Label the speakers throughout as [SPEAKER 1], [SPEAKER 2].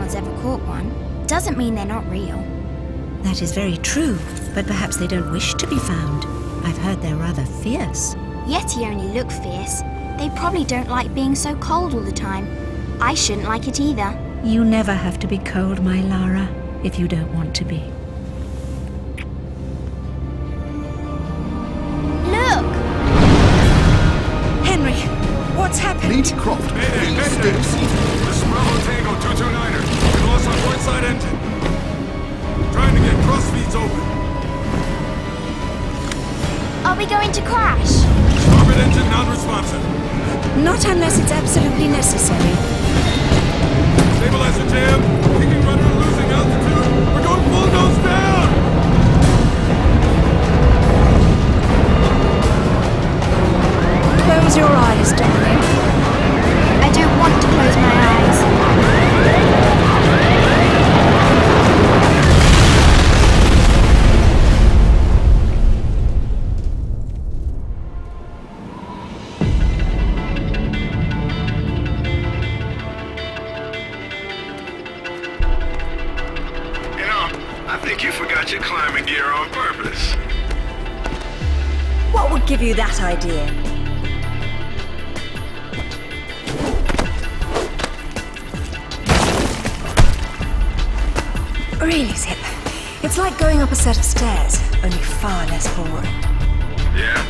[SPEAKER 1] anyone's ever caught one doesn't mean they're not real.
[SPEAKER 2] That is very true, but perhaps they don't wish to be found. I've heard they're rather fierce.
[SPEAKER 1] Yeti only look fierce. They probably don't like being so cold all the time. I shouldn't like it either.
[SPEAKER 2] You never have to be cold, my Lara, if you don't want to be.
[SPEAKER 1] Look!
[SPEAKER 2] Henry, what's happened?
[SPEAKER 3] Lady Croft,
[SPEAKER 4] Mayday! This is Bravo Tango 229er. We lost our port side engine. Trying to get cross feeds open.
[SPEAKER 1] Are we going to crash?
[SPEAKER 4] Starboard engine non-responsive.
[SPEAKER 2] Not unless it's absolutely necessary.
[SPEAKER 4] Stabilizer jam. Kicking rudder and losing altitude. We're going full nose down.
[SPEAKER 2] Close your eyes, darling.
[SPEAKER 1] I don't want to close my eyes.
[SPEAKER 4] I think you forgot your climbing gear on purpose.
[SPEAKER 2] What would give you that idea? Really, Zip. It's like going up a set of stairs, only far less boring.
[SPEAKER 4] Yeah?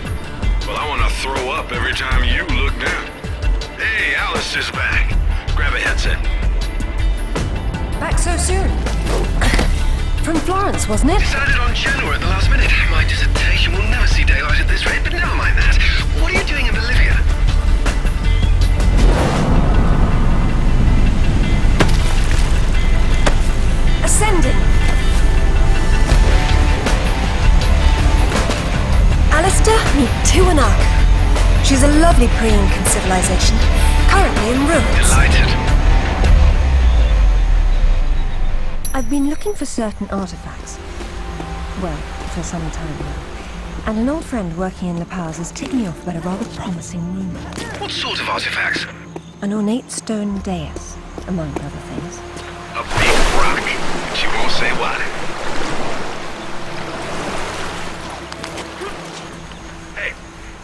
[SPEAKER 4] Well, I want to throw up every time you look down. Hey, Alice is back. Grab a headset.
[SPEAKER 2] Back so soon? From Florence, wasn't it?
[SPEAKER 5] Decided on Genoa at the last minute. My dissertation will never see daylight at this rate, but never mind that. What are you doing in Bolivia?
[SPEAKER 2] Ascending. Alistair, meet Tuanak. She's a lovely pre-Incan civilization, currently in ruins.
[SPEAKER 5] Delighted.
[SPEAKER 2] I've been looking for certain artifacts. Well, for some time now. And an old friend working in La Paz has tipped me off about a rather promising rumor.
[SPEAKER 5] What sort of artifacts?
[SPEAKER 2] An ornate stone dais, among other things.
[SPEAKER 5] A big rock, but you won't say what.
[SPEAKER 4] Hey,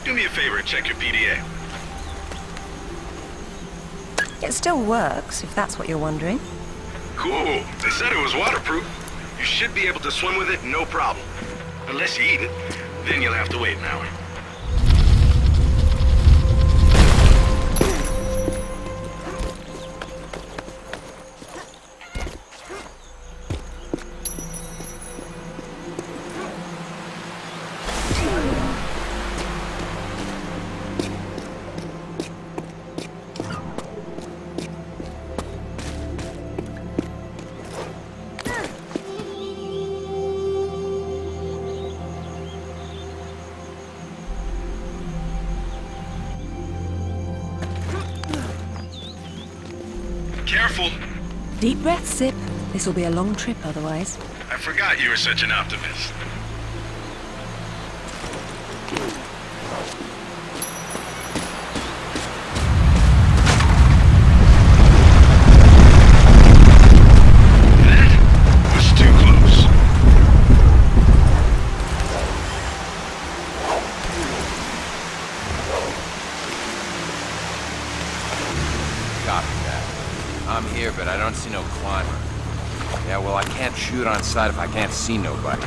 [SPEAKER 4] do me a favor and check your PDA.
[SPEAKER 2] It still works, if that's what you're wondering.
[SPEAKER 4] Cool. They said it was waterproof. You should be able to swim with it, no problem. Unless you eat it, then you'll have to wait an hour. Careful.
[SPEAKER 2] Deep breath, Sip. This will be a long trip otherwise.
[SPEAKER 4] I forgot you were such an optimist. That was too close.
[SPEAKER 6] Copy that. I'm here, but I don't see no climber. Yeah, well, I can't shoot on sight if I can't see nobody.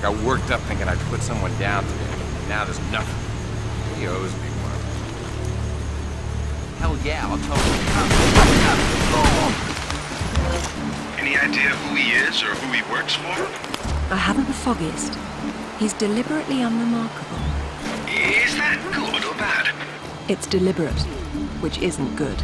[SPEAKER 6] Got worked up thinking I'd put someone down today. Now there's nothing. He owes me one. Hell yeah, I'll tell him.
[SPEAKER 4] Any idea who he is or who he works for?
[SPEAKER 2] I haven't the foggiest. He's deliberately unremarkable.
[SPEAKER 5] Is that good or bad?
[SPEAKER 2] It's deliberate, which isn't good.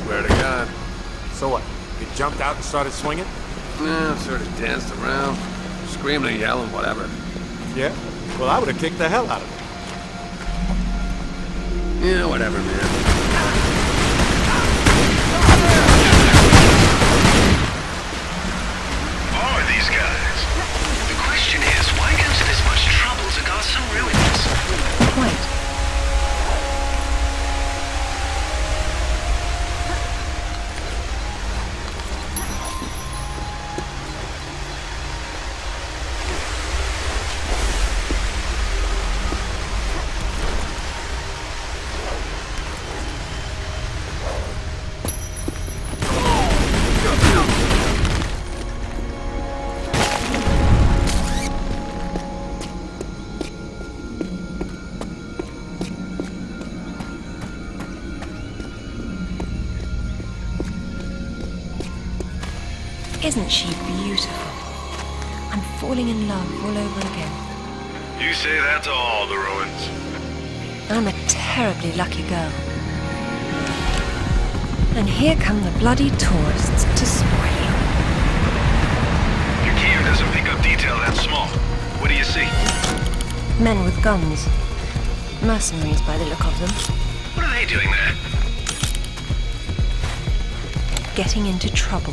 [SPEAKER 4] Swear to God. So what? You jumped out and started swinging?
[SPEAKER 5] Yeah, sort of danced around, screaming and yelling, whatever.
[SPEAKER 4] Yeah? Well, I would have kicked the hell out of him.
[SPEAKER 5] Yeah, whatever, man.
[SPEAKER 4] Who are these guys?
[SPEAKER 5] The question is, why go to this much trouble to guard some ruins?
[SPEAKER 2] Quite. Isn't she beautiful? I'm falling in love all over again.
[SPEAKER 4] You say that to all the ruins.
[SPEAKER 2] I'm a terribly lucky girl. And here come the bloody tourists to spoil it.
[SPEAKER 4] Your gear doesn't pick up detail that small. What do you see?
[SPEAKER 2] Men with guns. Mercenaries by the look of them.
[SPEAKER 5] What are they doing there?
[SPEAKER 2] Getting into trouble.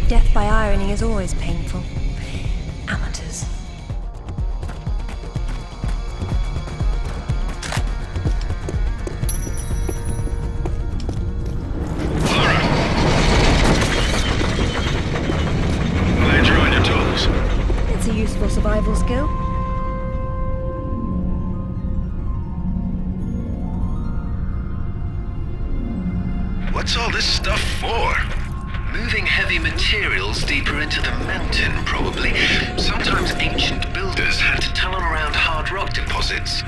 [SPEAKER 2] Death by irony is always painful. Amateurs.
[SPEAKER 4] Lara! Glad you're on your toes.
[SPEAKER 2] It's a useful survival skill.
[SPEAKER 4] What's all this stuff for?
[SPEAKER 5] Moving heavy materials deeper into the mountain, probably. Sometimes ancient builders had to tunnel around hard rock deposits.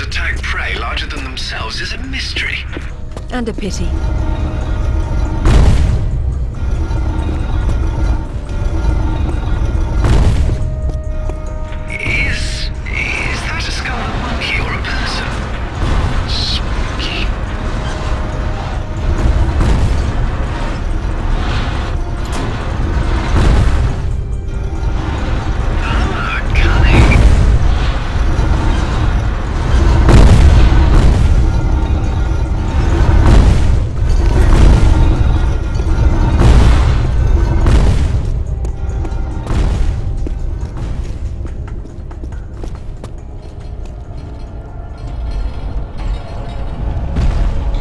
[SPEAKER 5] Attack prey larger than themselves is a mystery.
[SPEAKER 2] And a pity.
[SPEAKER 5] Is that a scarlet monkey or a person? Spooky. Ah, cunning.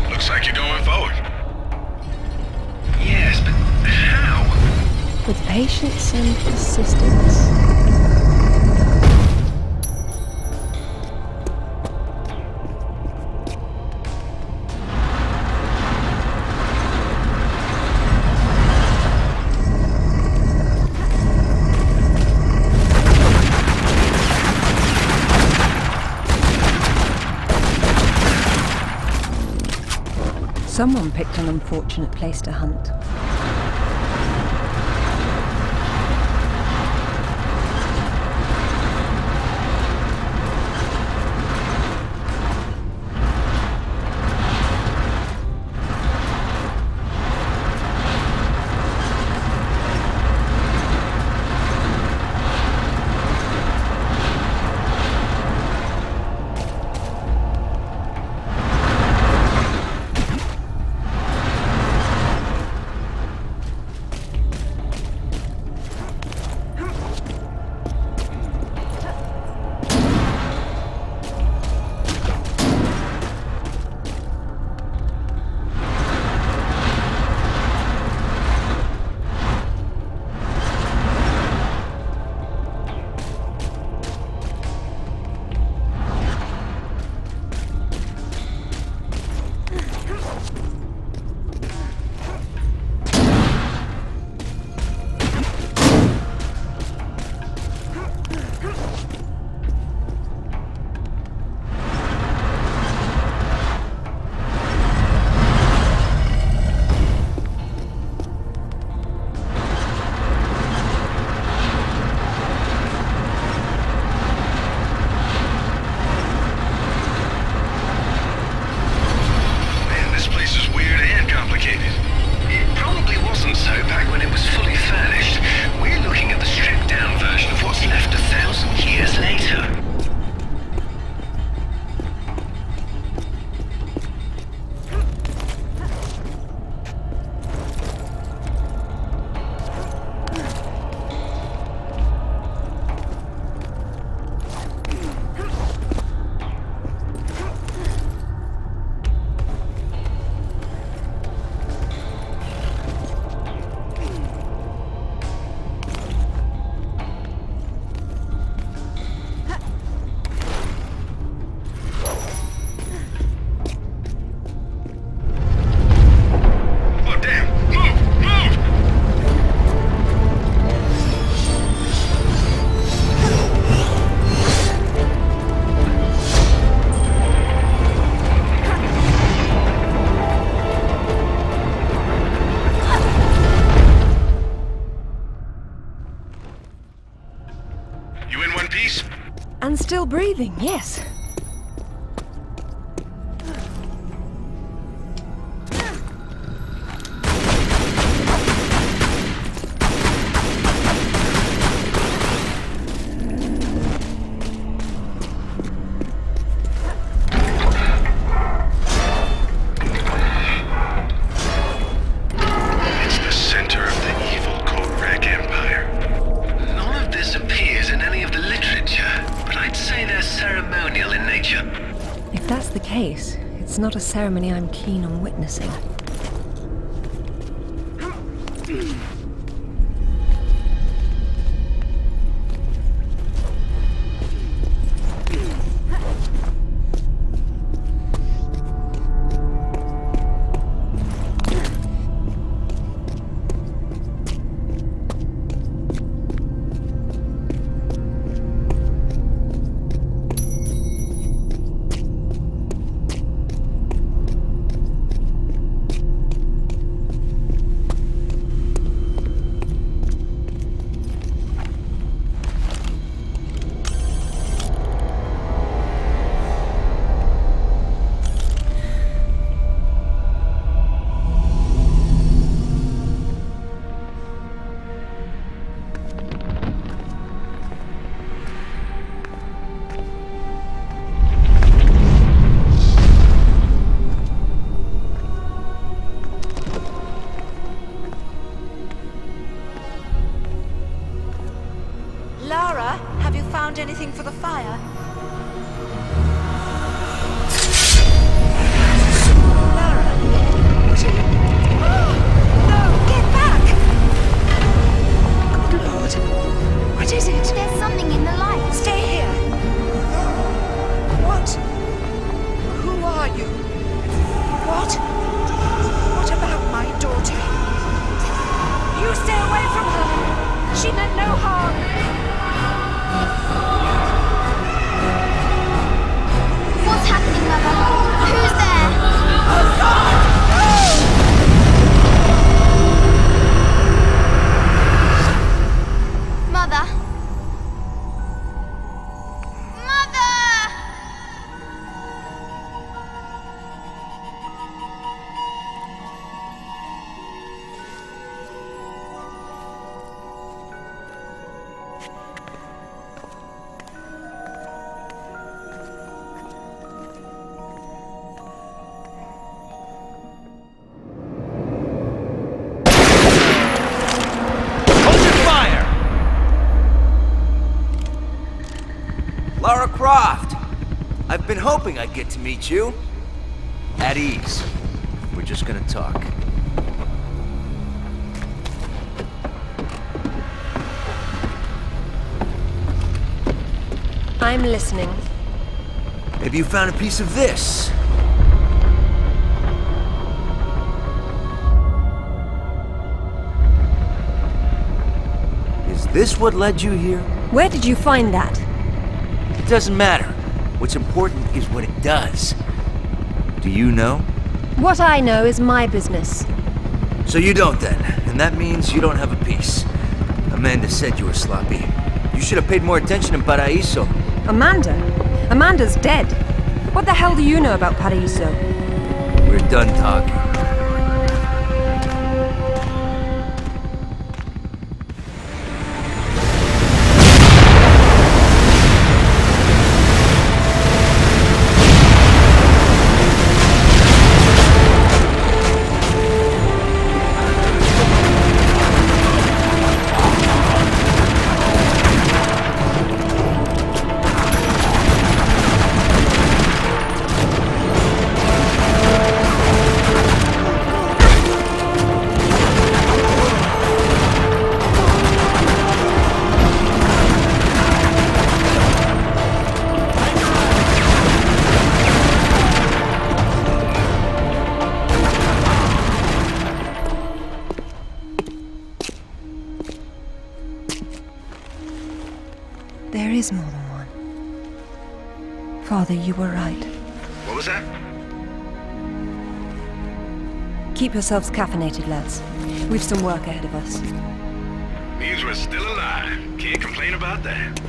[SPEAKER 4] Looks like you're going forward.
[SPEAKER 5] Yes, but how?
[SPEAKER 2] With patience and persistence. Someone picked an unfortunate place to hunt. And still breathing, yes. It's not a ceremony I'm keen on witnessing.
[SPEAKER 3] Lara, have you found anything for the fire? Lara? What are you... Oh, no! Get back! Good Lord. What is it?
[SPEAKER 1] There's something in the light.
[SPEAKER 3] Stay here. What? Who are you? What? What about my daughter? You stay away from her! She meant no harm!
[SPEAKER 7] Been hoping I'd get to meet you. At ease. We're just gonna talk.
[SPEAKER 2] I'm listening.
[SPEAKER 7] Maybe you found a piece of this. Is this what led you here?
[SPEAKER 2] Where did you find that?
[SPEAKER 7] It doesn't matter. What's important is what it does. Do you know?
[SPEAKER 2] What I know is my business.
[SPEAKER 7] So you don't then, and that means you don't have a piece. Amanda said you were sloppy. You should have paid more attention in Paraíso.
[SPEAKER 2] Amanda? Amanda's dead. What the hell do you know about Paraíso?
[SPEAKER 7] We're done talking.
[SPEAKER 2] There is more than one. Father, you were right.
[SPEAKER 4] What was that?
[SPEAKER 2] Keep yourselves caffeinated, lads. We've some work ahead of us.
[SPEAKER 4] Means we're still alive. Can't complain about that.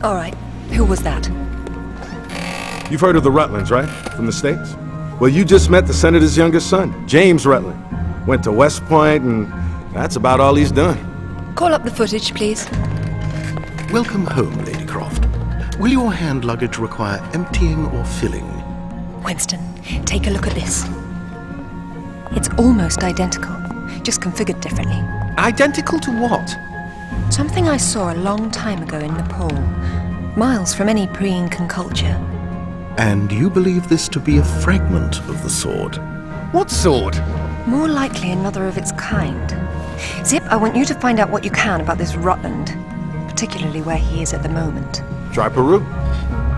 [SPEAKER 2] All right, who was that?
[SPEAKER 8] You've heard of the Rutlands, right? From the States? Well, you just met the senator's youngest son, James Rutland. Went to West Point, and that's about all he's done.
[SPEAKER 2] Call up the footage, please.
[SPEAKER 9] Welcome home, Lady Croft. Will your hand luggage require emptying or filling?
[SPEAKER 2] Winston, take a look at this. It's almost identical, just configured differently.
[SPEAKER 9] Identical to what?
[SPEAKER 2] Something I saw a long time ago in Nepal, miles from any pre-Incan culture.
[SPEAKER 9] And you believe this to be a fragment of the sword?
[SPEAKER 3] What sword?
[SPEAKER 2] More likely another of its kind. Zip, I want you to find out what you can about this Rutland, particularly where he is at the moment.
[SPEAKER 8] Try Peru.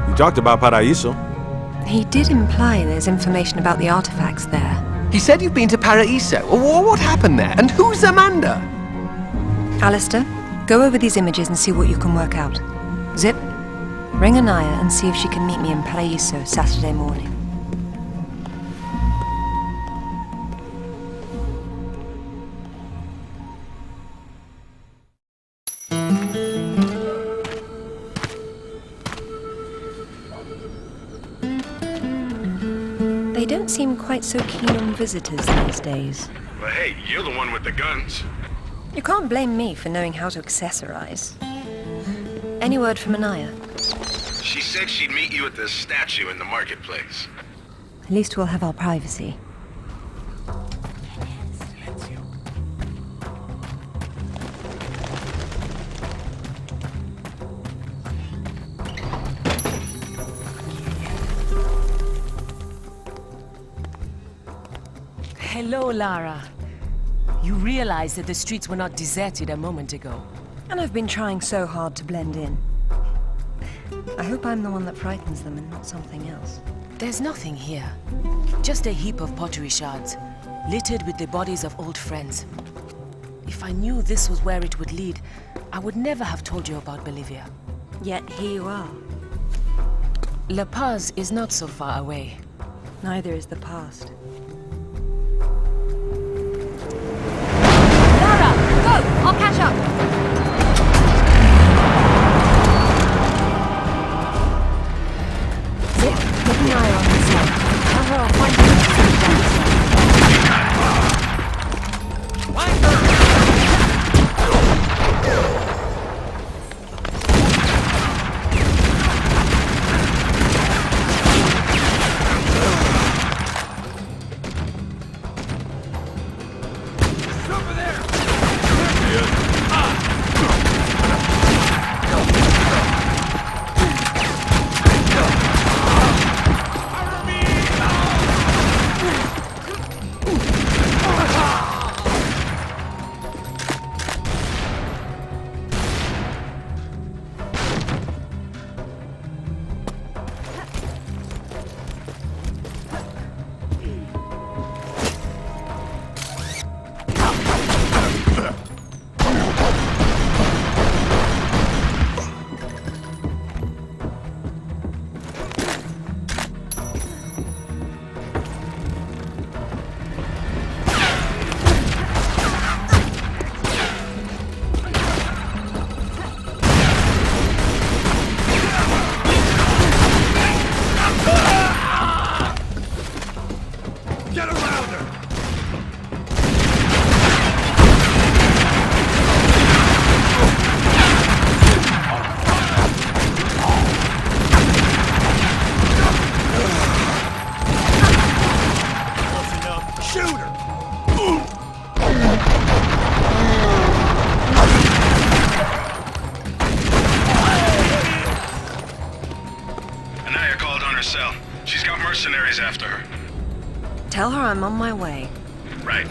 [SPEAKER 8] You talked about Paraíso.
[SPEAKER 2] He did imply there's information about the artifacts there.
[SPEAKER 3] He said you've been to Paraíso. What happened there? And who's Amanda?
[SPEAKER 2] Alistair, go over these images and see what you can work out. Zip, ring Anaya and see if she can meet me in Paraíso Saturday morning. They don't seem quite so keen on visitors these days.
[SPEAKER 4] Well, hey, you're the one with the guns.
[SPEAKER 2] You can't blame me for knowing how to accessorize. Any word from Anaya?
[SPEAKER 4] She said she'd meet you at the statue in the marketplace.
[SPEAKER 2] At least we'll have our privacy.
[SPEAKER 10] Hello, Lara. You realize that the streets were not deserted a moment ago.
[SPEAKER 2] And I've been trying so hard to blend in. I hope I'm the one that frightens them and not something else.
[SPEAKER 10] There's nothing here. Just a heap of pottery shards, littered with the bodies of old friends. If I knew this was where it would lead, I would never have told you about Bolivia.
[SPEAKER 2] Yet here you are.
[SPEAKER 10] La Paz is not so far away.
[SPEAKER 2] Neither is the past. I'll catch up. Zip, keep an eye on yourself. Tell her I'll find you.
[SPEAKER 3] Shoot her!
[SPEAKER 4] Anaya called on her cell. She's got mercenaries after her.
[SPEAKER 2] Tell her I'm on my way.
[SPEAKER 4] Right.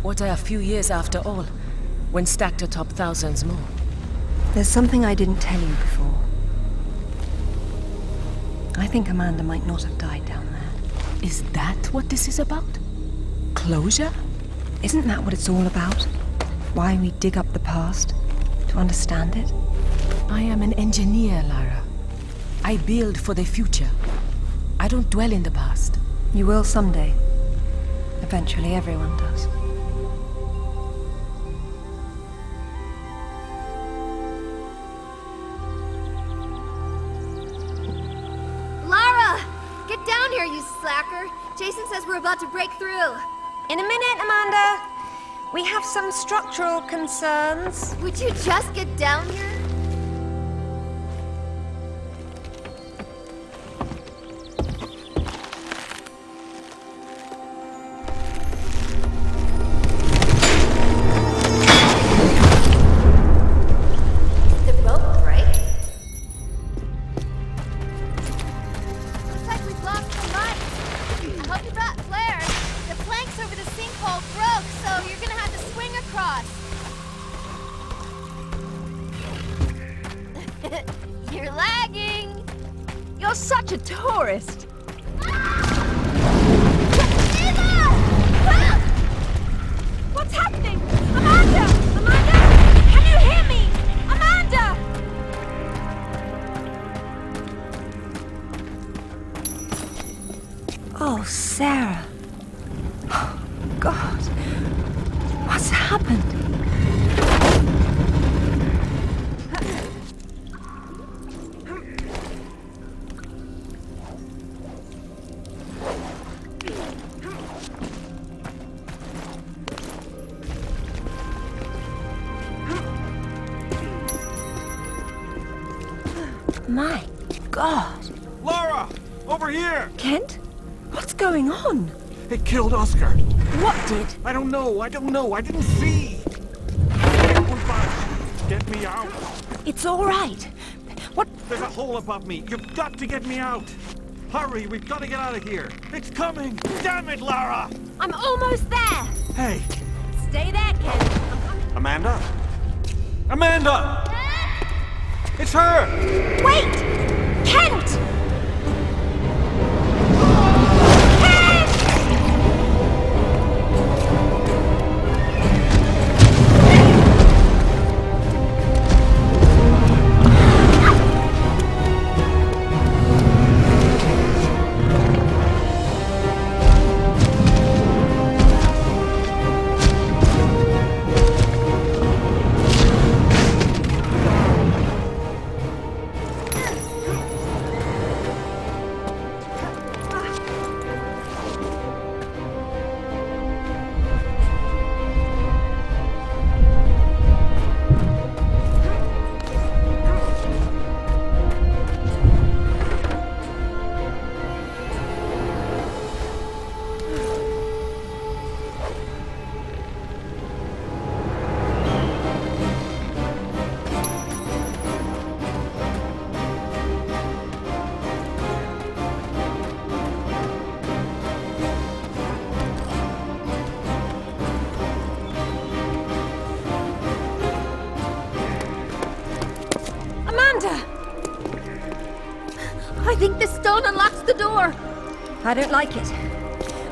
[SPEAKER 10] What are a few years after all, when stacked atop thousands more?
[SPEAKER 2] There's something I didn't tell you before. I think Amanda might not have died down there.
[SPEAKER 10] Is that what this is about? Closure?
[SPEAKER 2] Isn't that what it's all about? Why we dig up the past? To understand it?
[SPEAKER 10] I am an engineer, Lara. I build for the future. I don't dwell in the past.
[SPEAKER 2] You will someday. Eventually, everyone does.
[SPEAKER 11] Lara! Get down here, you slacker! Jason says we're about to break through.
[SPEAKER 2] In a minute, Amanda. We have some structural concerns.
[SPEAKER 11] Would you just get down here? You're lagging!
[SPEAKER 2] You're such a tourist! What's happening? Amanda! Amanda! Can you hear me? Amanda! Oh, Sarah. Oh, God. What's happened? My God.
[SPEAKER 12] Lara! Over here!
[SPEAKER 2] Kent? What's going on?
[SPEAKER 12] It killed Oscar.
[SPEAKER 2] What did?
[SPEAKER 12] I don't know. I didn't see. Get me out.
[SPEAKER 2] It's all right. What?
[SPEAKER 12] There's a hole above me. You've got to get me out. Hurry, we've got to get out of here. It's coming. Damn it, Lara!
[SPEAKER 2] I'm almost there.
[SPEAKER 12] Hey.
[SPEAKER 2] Stay there, Kent. I'm coming.
[SPEAKER 12] Amanda? Amanda! It's her!
[SPEAKER 2] Wait! Kent!
[SPEAKER 11] I think this stone unlocks the door.
[SPEAKER 2] I don't like it.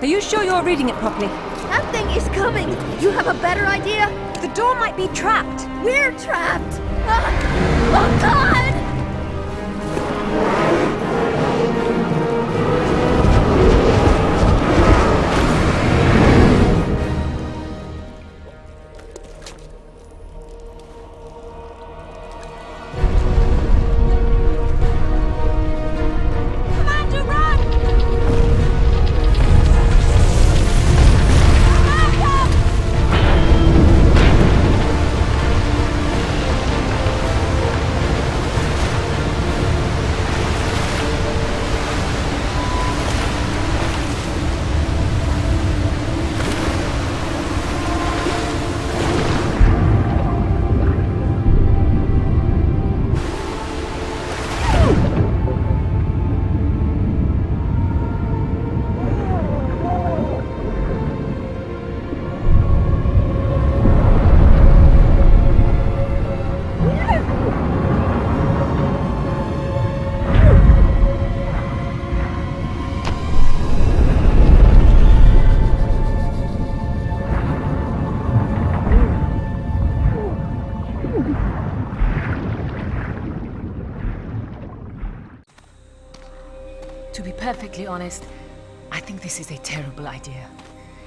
[SPEAKER 2] Are you sure you're reading it properly?
[SPEAKER 11] That thing is coming. You have a better idea?
[SPEAKER 2] The door might be trapped.
[SPEAKER 11] We're trapped. Oh, God!
[SPEAKER 10] To be perfectly honest, I think this is a terrible idea.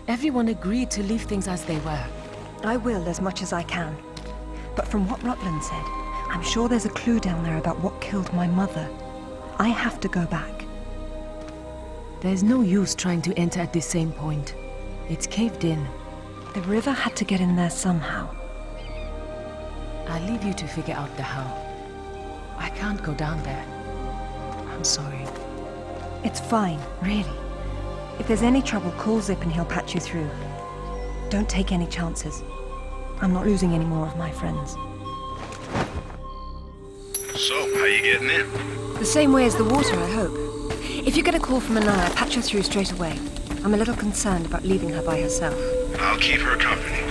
[SPEAKER 10] Everyone agreed to leave things as they were.
[SPEAKER 2] I will as much as I can. But from what Rutland said, I'm sure there's a clue down there about what killed my mother. I have to go back.
[SPEAKER 10] There's no use trying to enter at this same point. It's caved in.
[SPEAKER 2] The river had to get in there somehow.
[SPEAKER 10] I'll leave you to figure out the how. I can't go down there. I'm sorry.
[SPEAKER 2] It's fine, really. If there's any trouble, call Zip and he'll patch you through. Don't take any chances. I'm not losing any more of my friends.
[SPEAKER 4] So, how you getting in?
[SPEAKER 2] The same way as the water, I hope. If you get a call from Anaya, patch her through straight away. I'm a little concerned about leaving her by herself.
[SPEAKER 4] I'll keep her company.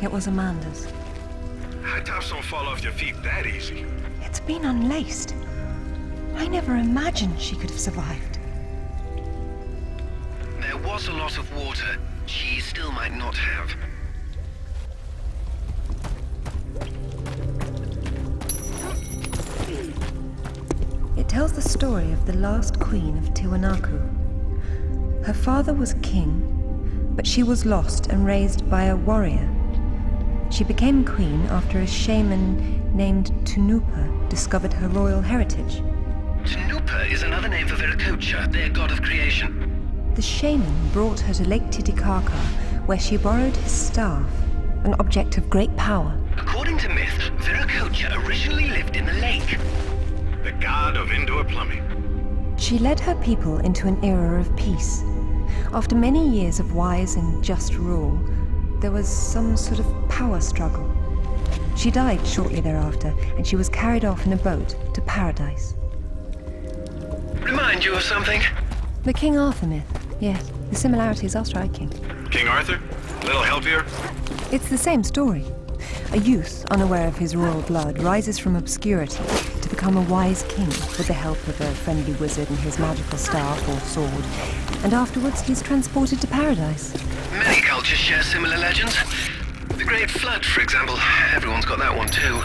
[SPEAKER 2] It was Amanda's.
[SPEAKER 4] High tops don't fall off your feet that easy.
[SPEAKER 2] It's been unlaced. I never imagined she could have survived.
[SPEAKER 5] There was a lot of water. She still might not have.
[SPEAKER 2] It tells the story of the last queen of Tiwanaku. Her father was king, but she was lost and raised by a warrior. She became queen after a shaman named Tunupa discovered her royal heritage.
[SPEAKER 5] Tunupa is another name for Viracocha, their god of creation.
[SPEAKER 2] The shaman brought her to Lake Titicaca, where she borrowed his staff, an object of great power.
[SPEAKER 5] According to myth, Viracocha originally lived in the lake.
[SPEAKER 4] The god of indoor plumbing.
[SPEAKER 2] She led her people into an era of peace. After many years of wise and just rule, there was some sort of power struggle. She died shortly thereafter, and she was carried off in a boat to paradise.
[SPEAKER 5] Remind you of something?
[SPEAKER 2] The King Arthur myth, yes. The similarities are striking.
[SPEAKER 4] King Arthur? A little help here?
[SPEAKER 2] It's the same story. A youth, unaware of his royal blood, rises from obscurity to become a wise king with the help of a friendly wizard and his magical staff or sword, and afterwards he's transported to paradise.
[SPEAKER 5] Many cultures share similar legends. The Great Flood, for example. Everyone's got that one too.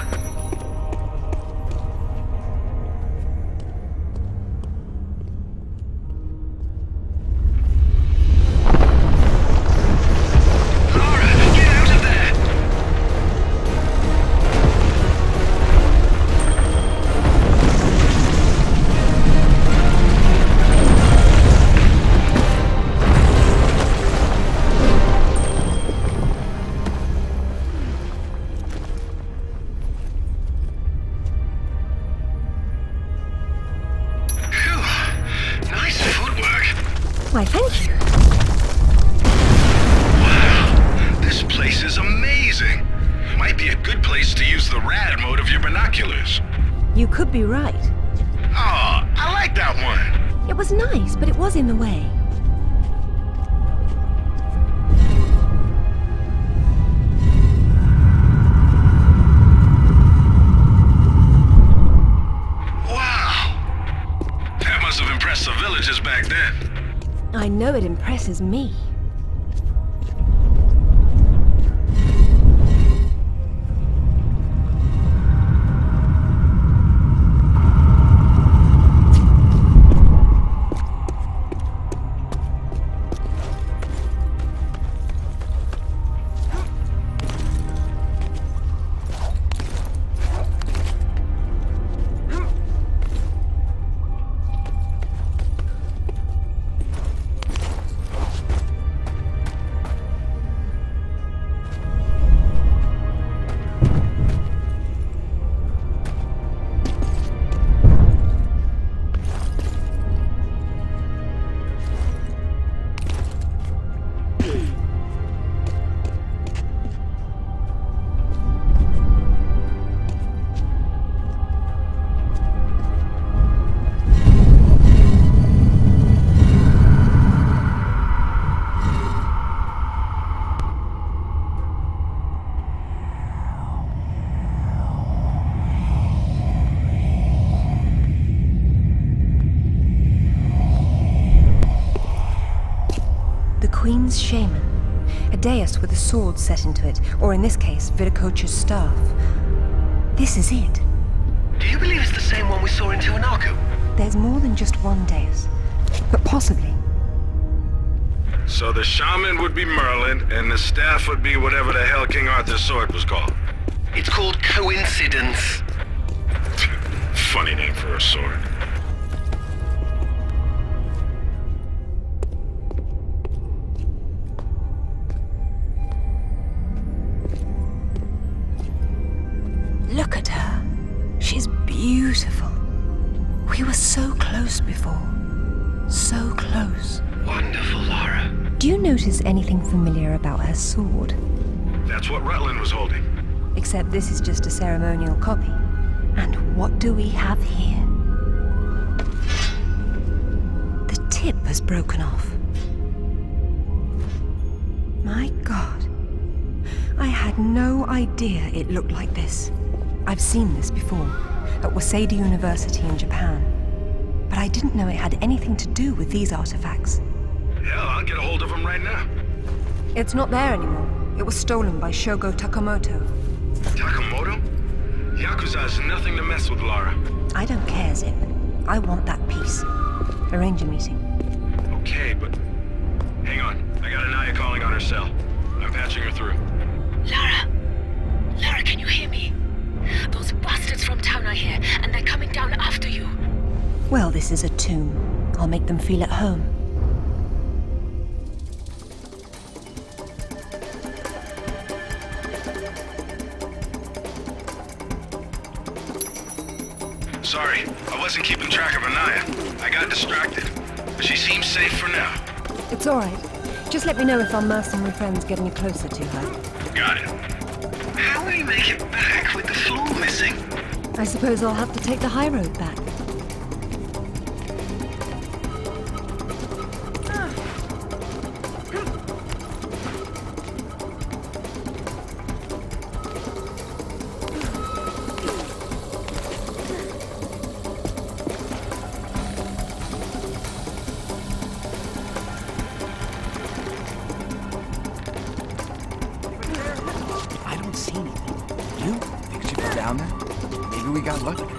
[SPEAKER 2] Why, thank you.
[SPEAKER 4] Wow, this place is amazing. Might be a good place to use the rad mode of your binoculars.
[SPEAKER 2] You could be right.
[SPEAKER 4] Oh, I like
[SPEAKER 2] was nice, but it was in the way.
[SPEAKER 4] The villagers back then.
[SPEAKER 2] I know it impresses me. Queen's shaman. A dais with a sword set into it, or in this case, Viracocha's staff. This is it.
[SPEAKER 5] Do you believe it's the same one we saw in Tiwanaku?
[SPEAKER 2] There's more than just one dais, but possibly.
[SPEAKER 4] So the shaman would be Merlin, and the staff would be whatever the hell King Arthur's sword was called.
[SPEAKER 5] It's called coincidence.
[SPEAKER 4] Funny name for a sword.
[SPEAKER 2] Look at her. She's beautiful. We were so close before. So close.
[SPEAKER 5] Wonderful, Lara.
[SPEAKER 2] Do you notice anything familiar about her sword?
[SPEAKER 4] That's what Rutland was holding.
[SPEAKER 2] Except this is just a ceremonial copy. And what do we have here? The tip has broken off. My God. I had no idea it looked like this. I've seen this before, at Waseda University in Japan. But I didn't know it had anything to do with these artifacts.
[SPEAKER 4] Hell, I'll get a hold of them right now.
[SPEAKER 2] It's not there anymore. It was stolen by Shogo Takamoto.
[SPEAKER 4] Takamoto? Yakuza has nothing to mess with, Lara.
[SPEAKER 2] I don't care, Zip. I want that piece. Arrange a meeting.
[SPEAKER 4] Okay, but... Hang on. I got Anaya calling on her cell. I'm patching her through.
[SPEAKER 10] Lara! Lara, can you hear me? Those bastards from town are here, and they're coming down after you.
[SPEAKER 2] Well, this is a tomb. I'll make them feel at home.
[SPEAKER 4] Sorry, I wasn't keeping track of Anaya. I got distracted. But she seems safe for now.
[SPEAKER 2] It's all right. Just let me know if our mercenary friends get any closer to her.
[SPEAKER 4] Got it.
[SPEAKER 5] How will you make it back with the floor missing?
[SPEAKER 2] I suppose I'll have to take the high road back.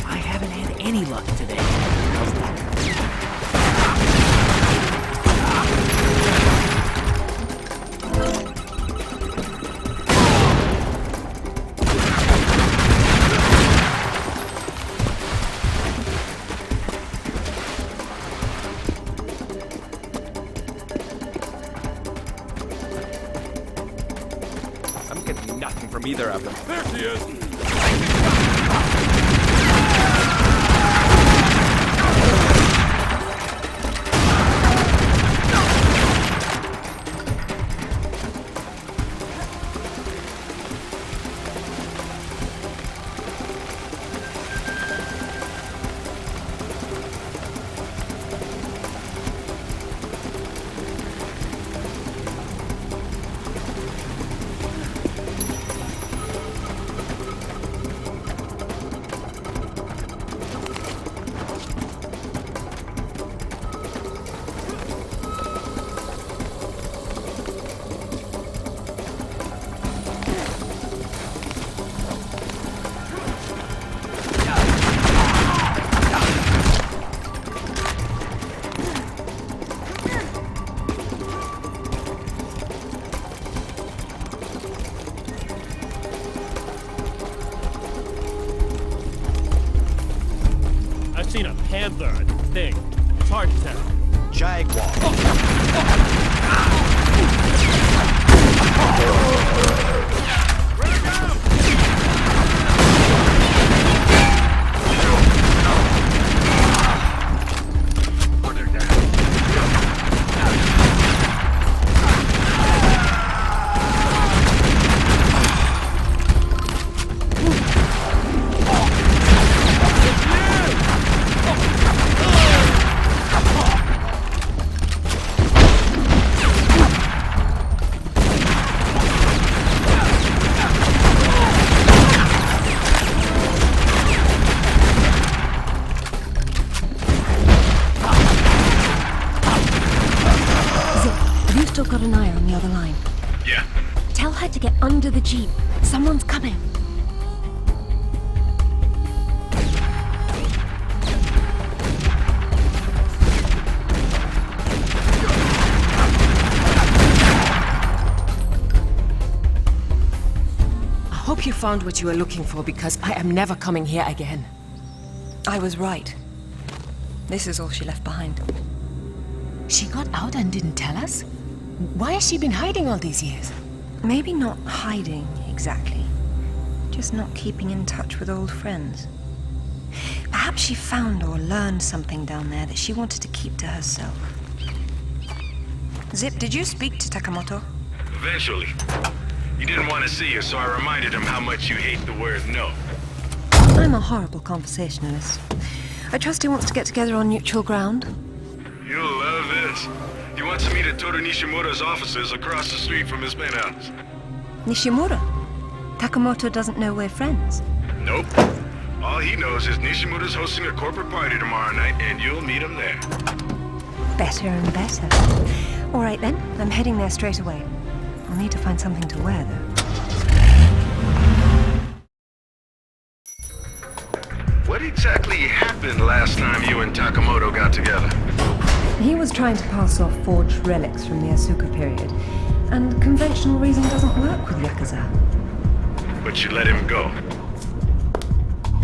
[SPEAKER 3] I haven't had any luck today. How's that?
[SPEAKER 6] I'm getting nothing from either of them. There she is!
[SPEAKER 12] Jaguar.
[SPEAKER 2] Got an eye on the other line.
[SPEAKER 4] Yeah.
[SPEAKER 2] Tell her to get under the jeep. Someone's coming.
[SPEAKER 10] I hope you found what you were looking for, because I am never coming here again.
[SPEAKER 2] I was right. This is all she left behind.
[SPEAKER 10] She got out and didn't tell us? Why has she been hiding all these years?
[SPEAKER 2] Maybe not hiding, exactly. Just not keeping in touch with old friends. Perhaps she found or learned something down there that she wanted to keep to herself. Zip, did you speak to Takamoto?
[SPEAKER 4] Eventually. He didn't want to see you, so I reminded him how much you hate the word no.
[SPEAKER 2] I'm a horrible conversationalist. I trust he wants to get together on neutral ground.
[SPEAKER 4] You'll love this. He wants to meet at Toru Nishimura's offices across the street from his penthouse.
[SPEAKER 2] Nishimura? Takamoto doesn't know we're friends.
[SPEAKER 4] Nope. All he knows is Nishimura's hosting a corporate party tomorrow night, and you'll meet him there.
[SPEAKER 2] Better and better. All right then, I'm heading there straight away. I'll need to find something to wear, though.
[SPEAKER 4] What exactly happened last time you and Takamoto got together?
[SPEAKER 2] He was trying to pass off forged relics from the Asuka period, and conventional reason doesn't work with Yakuza.
[SPEAKER 4] But you let him go.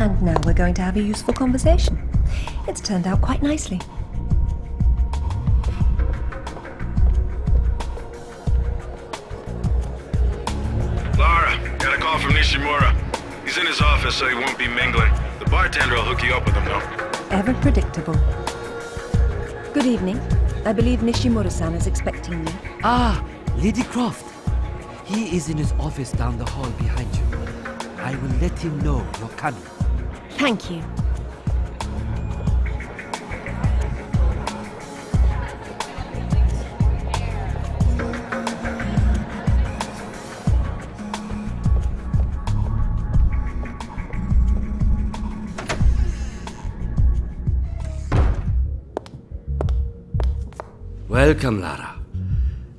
[SPEAKER 2] And now we're going to have a useful conversation. It's turned out quite nicely.
[SPEAKER 4] Lara, got a call from Nishimura. He's in his office, so he won't be mingling. The bartender will hook you up with him, though.
[SPEAKER 2] Ever predictable. Good evening. I believe Nishimura-san is expecting me.
[SPEAKER 13] Ah, Lady Croft. He is in his office down the hall behind you. I will let him know you're coming.
[SPEAKER 2] Thank you.
[SPEAKER 13] Welcome, Lara.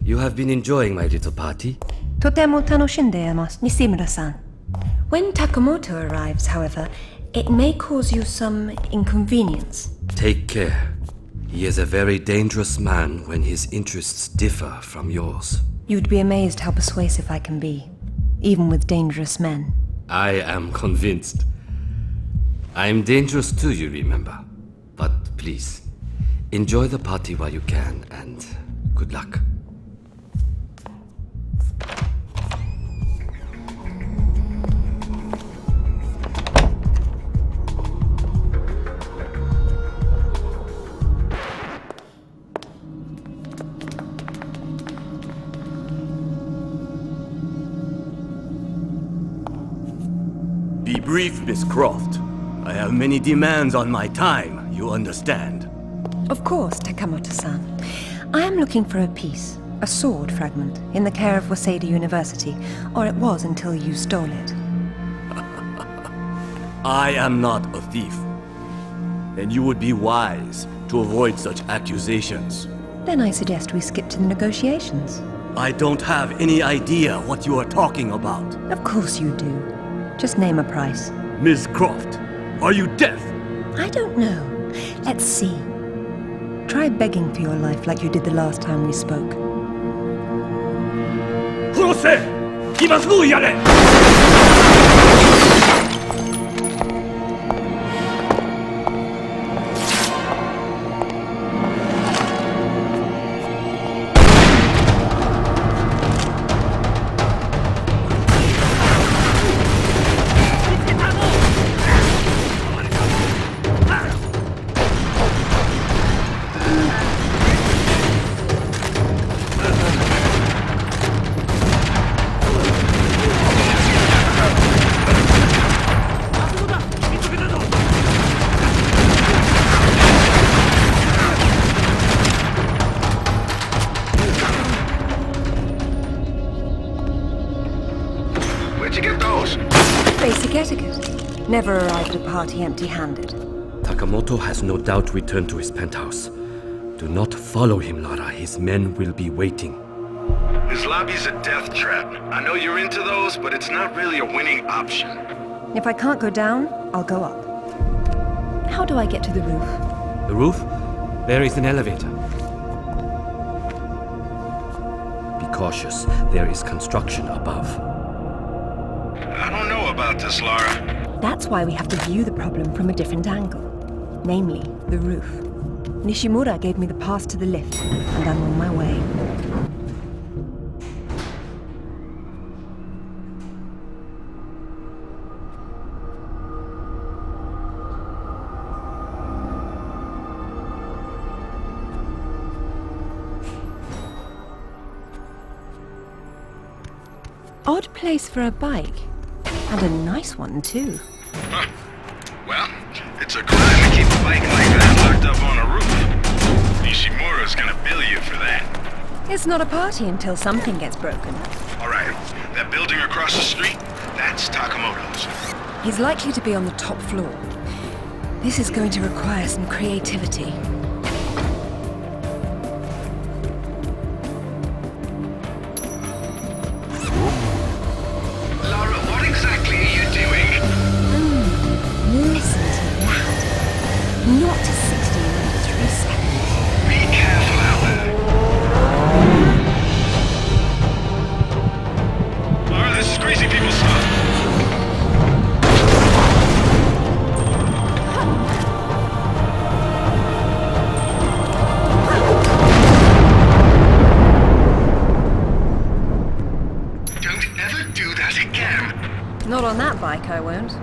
[SPEAKER 13] You have been enjoying my little party?
[SPEAKER 2] Totemo tanoshindeimasu, Nishimura-san. When Takamoto arrives, however, it may cause you some inconvenience.
[SPEAKER 13] Take care. He is a very dangerous man when his interests differ from yours.
[SPEAKER 2] You'd be amazed how persuasive I can be, even with dangerous men.
[SPEAKER 13] I am convinced. I'm dangerous too, you remember. But please, enjoy the party while you can, and good luck.
[SPEAKER 14] Be brief, Miss Croft. I have many demands on my time, you understand.
[SPEAKER 2] Of course, Takamoto-san. I am looking for a piece, a sword fragment, in the care of Waseda University, or it was until you stole it.
[SPEAKER 14] I am not a thief. And you would be wise to avoid such accusations.
[SPEAKER 2] Then I suggest we skip to the negotiations.
[SPEAKER 14] I don't have any idea what you are talking about.
[SPEAKER 2] Of course you do. Just name a price.
[SPEAKER 14] Miss Croft, are you deaf?
[SPEAKER 2] I don't know. Let's see. Try begging for your life like you did the last time we spoke. Never arrived at a party empty-handed.
[SPEAKER 13] Takamoto has no doubt returned to his penthouse. Do not follow him, Lara. His men will be waiting.
[SPEAKER 4] His lobby's a death trap. I know you're into those, but it's not really a winning option.
[SPEAKER 2] If I can't go down, I'll go up. How do I get to the roof?
[SPEAKER 13] The roof? There is an elevator. Be cautious. There is construction above.
[SPEAKER 4] I don't know about this, Lara.
[SPEAKER 2] That's why we have to view the problem from a different angle. Namely, the roof. Nishimura gave me the pass to the lift, and I'm on my way. Odd place for a bike. And a nice one, too.
[SPEAKER 4] Huh. Well, it's a crime to keep a bike like that locked up on a roof. Nishimura's gonna bill you for that.
[SPEAKER 2] It's not a party until something gets broken.
[SPEAKER 4] All right, that building across the street, that's Takamoto's.
[SPEAKER 2] He's likely to be on the top floor. This is going to require some creativity.
[SPEAKER 1] Listen to that. Not 1693 seconds.
[SPEAKER 4] Be careful out there. Lara, this is crazy people stuff. Don't ever do that again.
[SPEAKER 2] Not on that bike, I won't.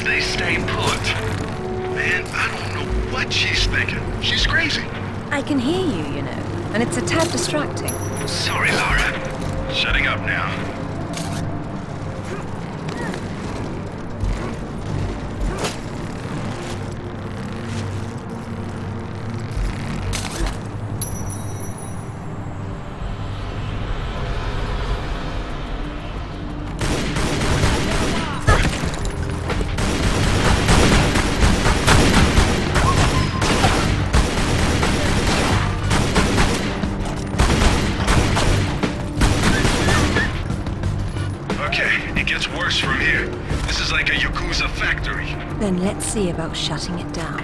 [SPEAKER 4] They stay put. Man, I don't know what she's thinking. She's crazy.
[SPEAKER 2] I can hear you, you know, and it's a tad distracting.
[SPEAKER 4] Sorry, Lara. Shutting up now. From here. This is like a Yakuza factory.
[SPEAKER 2] Then let's see about shutting it down.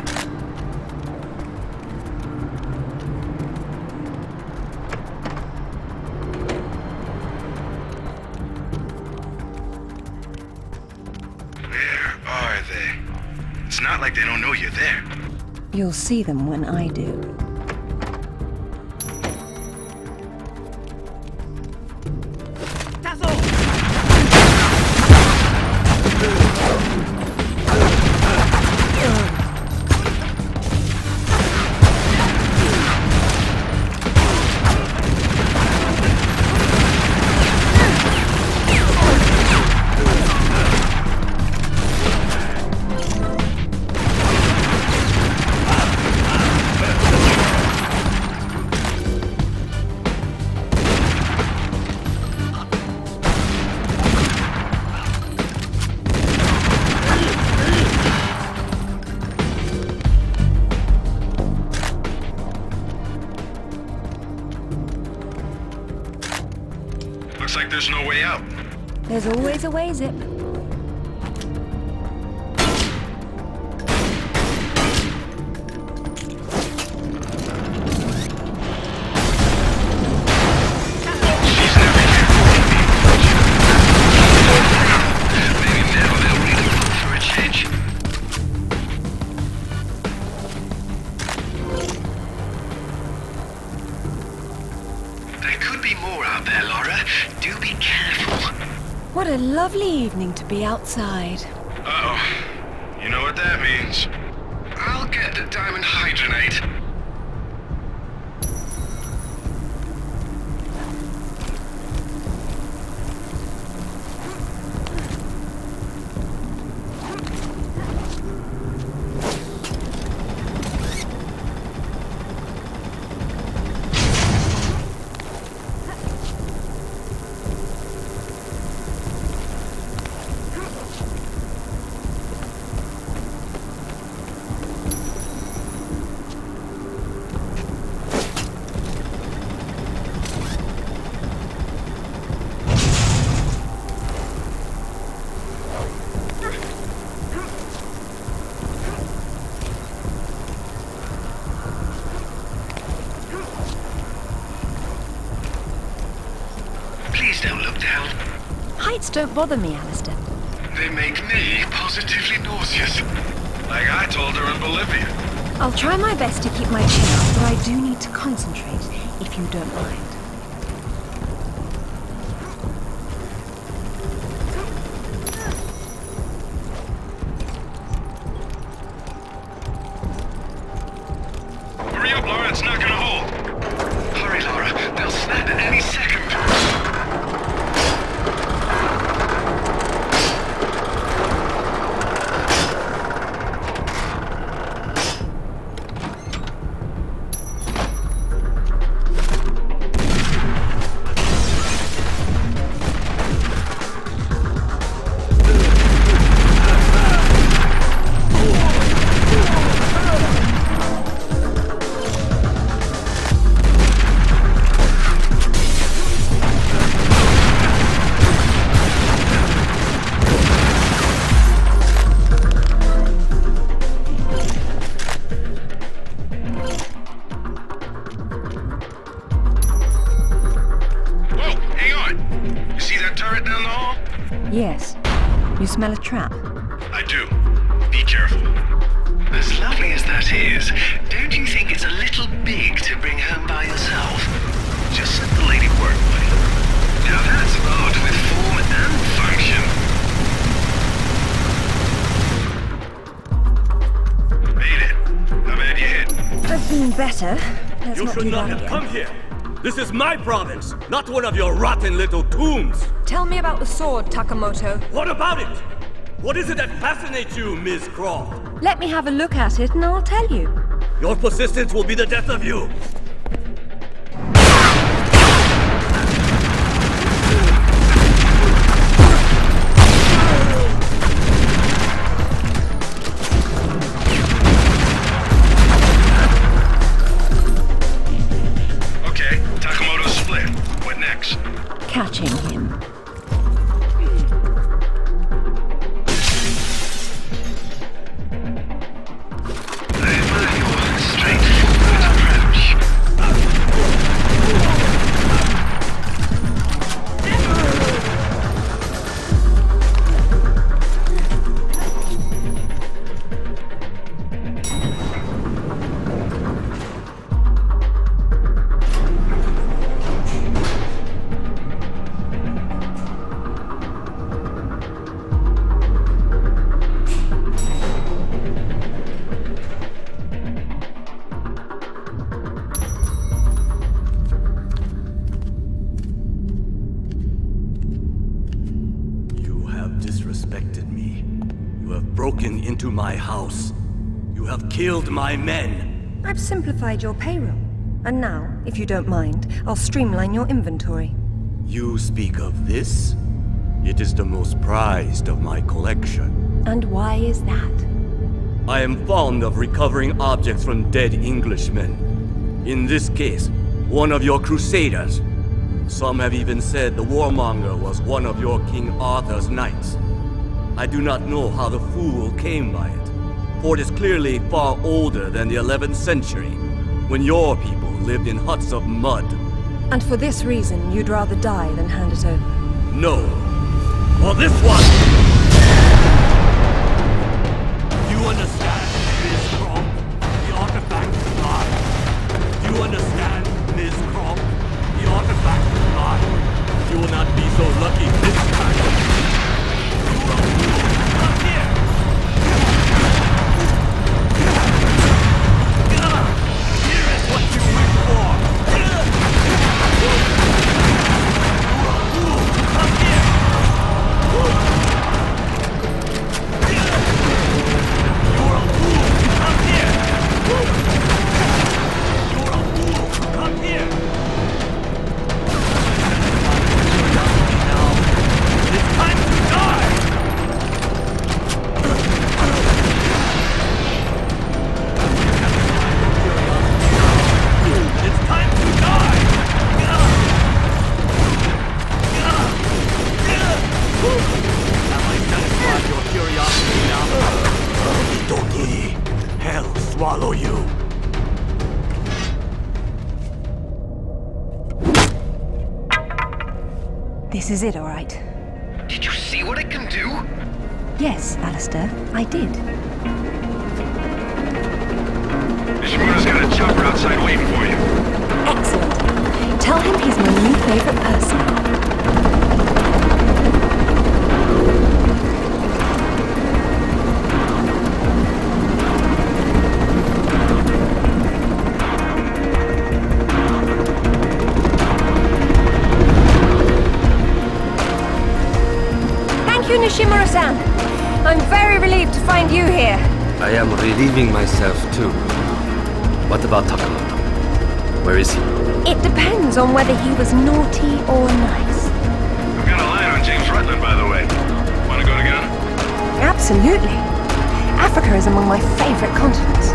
[SPEAKER 4] Where are they? It's not like they don't know you're there.
[SPEAKER 2] You'll see them when I do.
[SPEAKER 4] Looks like there's no way out.
[SPEAKER 2] There's always a way, Zip. What a lovely evening to be outside.
[SPEAKER 4] Uh-oh. You know what that means. I'll get the diamond hydronate.
[SPEAKER 2] heights don't bother me, Alistair.
[SPEAKER 5] They make me positively nauseous.
[SPEAKER 4] Like I told her in Bolivia.
[SPEAKER 2] I'll try my best to keep my chin up, but I do need to concentrate, if you don't mind.
[SPEAKER 4] Hurry up, Lara, it's not gonna hold.
[SPEAKER 5] Hurry, Lara. They'll snap at any second.
[SPEAKER 2] Yes. You smell a trap?
[SPEAKER 4] I do. Be careful.
[SPEAKER 5] As lovely as that is, don't you think it's a little big to bring home by yourself?
[SPEAKER 4] Just let the lady work, buddy.
[SPEAKER 5] Now that's art with form and function.
[SPEAKER 4] Made it. How bad you hit?
[SPEAKER 2] I've been better. Let's
[SPEAKER 14] You
[SPEAKER 2] not
[SPEAKER 14] should
[SPEAKER 2] do
[SPEAKER 14] not
[SPEAKER 2] that
[SPEAKER 14] have
[SPEAKER 2] again.
[SPEAKER 14] come here. This is my province, not one of your rotten little tombs.
[SPEAKER 2] Tell me about the sword, Takamoto.
[SPEAKER 14] What about it? What is it that fascinates you, Miss Croft?
[SPEAKER 2] Let me have a look at it and I'll tell you.
[SPEAKER 14] Your persistence will be the death of you.
[SPEAKER 4] Okay, Takamoto's split. What next?
[SPEAKER 2] Catching him.
[SPEAKER 14] Disrespected me. You have broken into my house. You have killed my men.
[SPEAKER 2] I've simplified your payroll. And now, if you don't mind, I'll streamline your inventory.
[SPEAKER 14] You speak of this? It is the most prized of my collection.
[SPEAKER 2] And why is that?
[SPEAKER 14] I am fond of recovering objects from dead Englishmen. In this case, one of your crusaders. Some have even said the warmonger was one of your King Arthur's knights. I do not know how the fool came by it, for it is clearly far older than the 11th century, when your people lived in huts of mud.
[SPEAKER 2] And for this reason, you'd rather die than hand it over?
[SPEAKER 14] No. For this one! You understand, Ms. Croft? The artifact is mine. Do you understand, Ms. Croft? The artifact is mine. You will not be so lucky this time. You will come here! Here is what you wish for! Come here! Swallow you.
[SPEAKER 2] This is it, all right.
[SPEAKER 5] Did you see what it can do?
[SPEAKER 2] Yes, Alistair, I did.
[SPEAKER 4] Nishimura's got a chopper outside waiting for you.
[SPEAKER 2] Excellent. Tell him he's my new favorite person.
[SPEAKER 15] Nishimura-san, I'm very relieved to find you here.
[SPEAKER 13] I am relieving myself too. What about Takamoto? Where is he?
[SPEAKER 2] It depends on whether he was naughty or nice.
[SPEAKER 4] I've got a line on James Rutland, by the way. Want to go together?
[SPEAKER 2] Absolutely. Africa is among my favorite continents.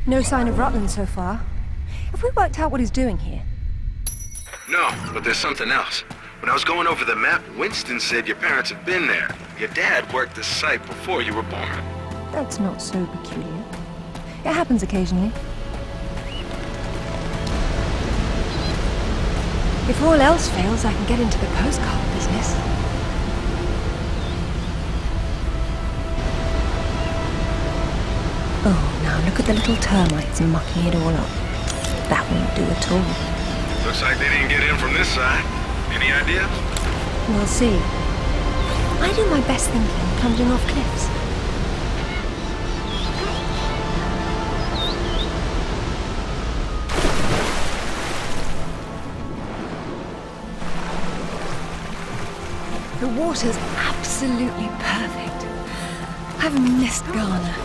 [SPEAKER 2] No sign of Rutland so far. Have we worked out what he's doing here?
[SPEAKER 4] No, but there's something else. When I was going over the map, Winston said your parents had been there. Your dad worked the site before you were born.
[SPEAKER 2] That's not so peculiar. It happens occasionally. If all else fails, I can get into the postcard business. Oh, now look at the little termites mucking it all up. That won't do at all.
[SPEAKER 4] Looks like they didn't get in from this side. Any ideas?
[SPEAKER 2] We'll see. I do my best thinking plunging off cliffs. The water's absolutely perfect. I've missed Ghana.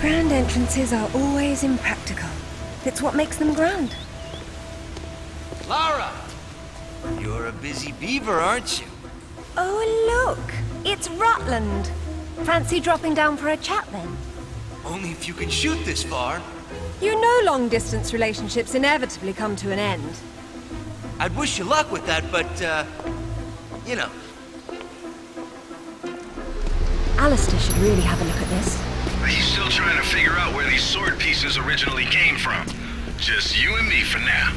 [SPEAKER 2] Grand entrances are always impractical. It's what makes them grand.
[SPEAKER 7] Lara! You're a busy beaver, aren't you?
[SPEAKER 2] Oh, look! It's Rutland! Fancy dropping down for a chat, then?
[SPEAKER 7] Only if you can shoot this far.
[SPEAKER 2] You know long-distance relationships inevitably come to an end.
[SPEAKER 7] I'd wish you luck with that, but, you know.
[SPEAKER 2] Alistair should really have a look at this.
[SPEAKER 4] He's still trying to figure out where these sword pieces originally came from. Just you and me for now.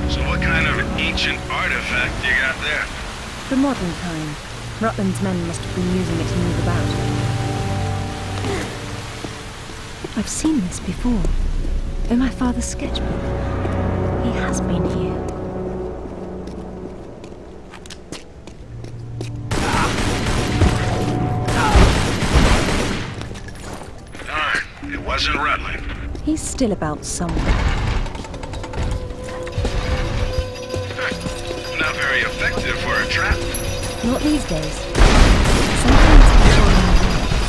[SPEAKER 4] So what kind of ancient artifact you got there?
[SPEAKER 2] The modern kind. Rutland's men must have been using it to move about. I've seen this before. In my father's sketchbook. He has been here.
[SPEAKER 4] Darn, it wasn't Rutland.
[SPEAKER 2] He's still about somewhere.
[SPEAKER 4] Not very effective for a trap.
[SPEAKER 2] Not these days. Sometimes it's all in the works.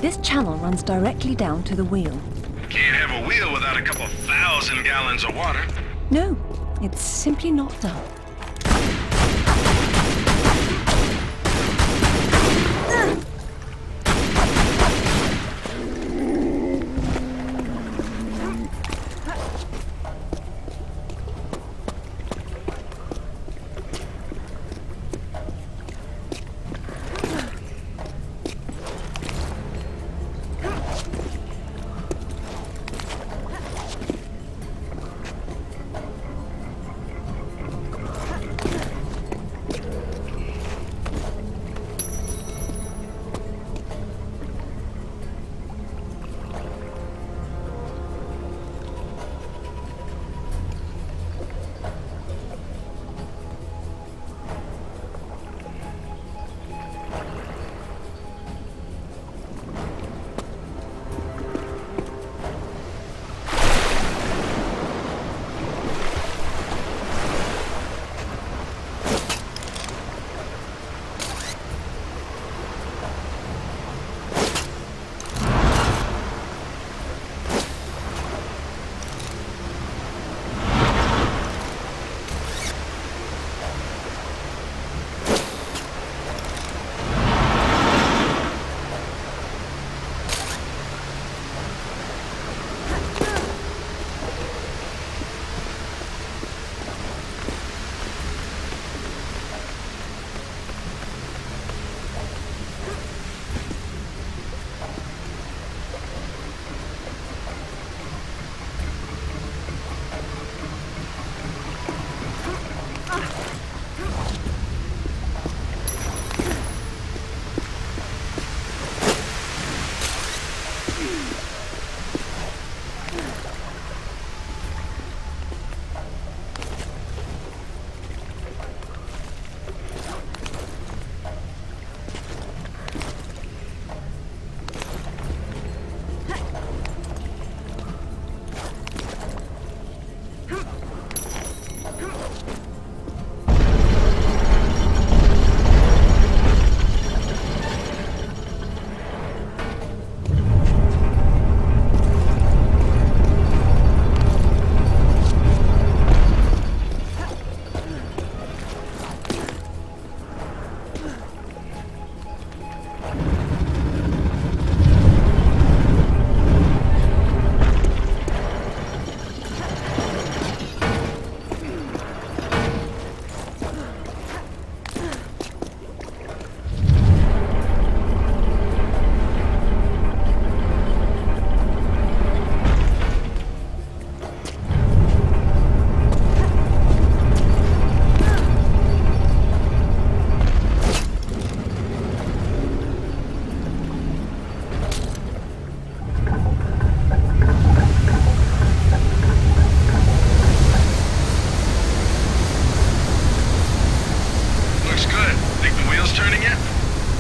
[SPEAKER 2] This channel runs directly down to the wheel.
[SPEAKER 4] Can't have a wheel without a couple 1,000 gallons of water.
[SPEAKER 2] No, it's simply not done.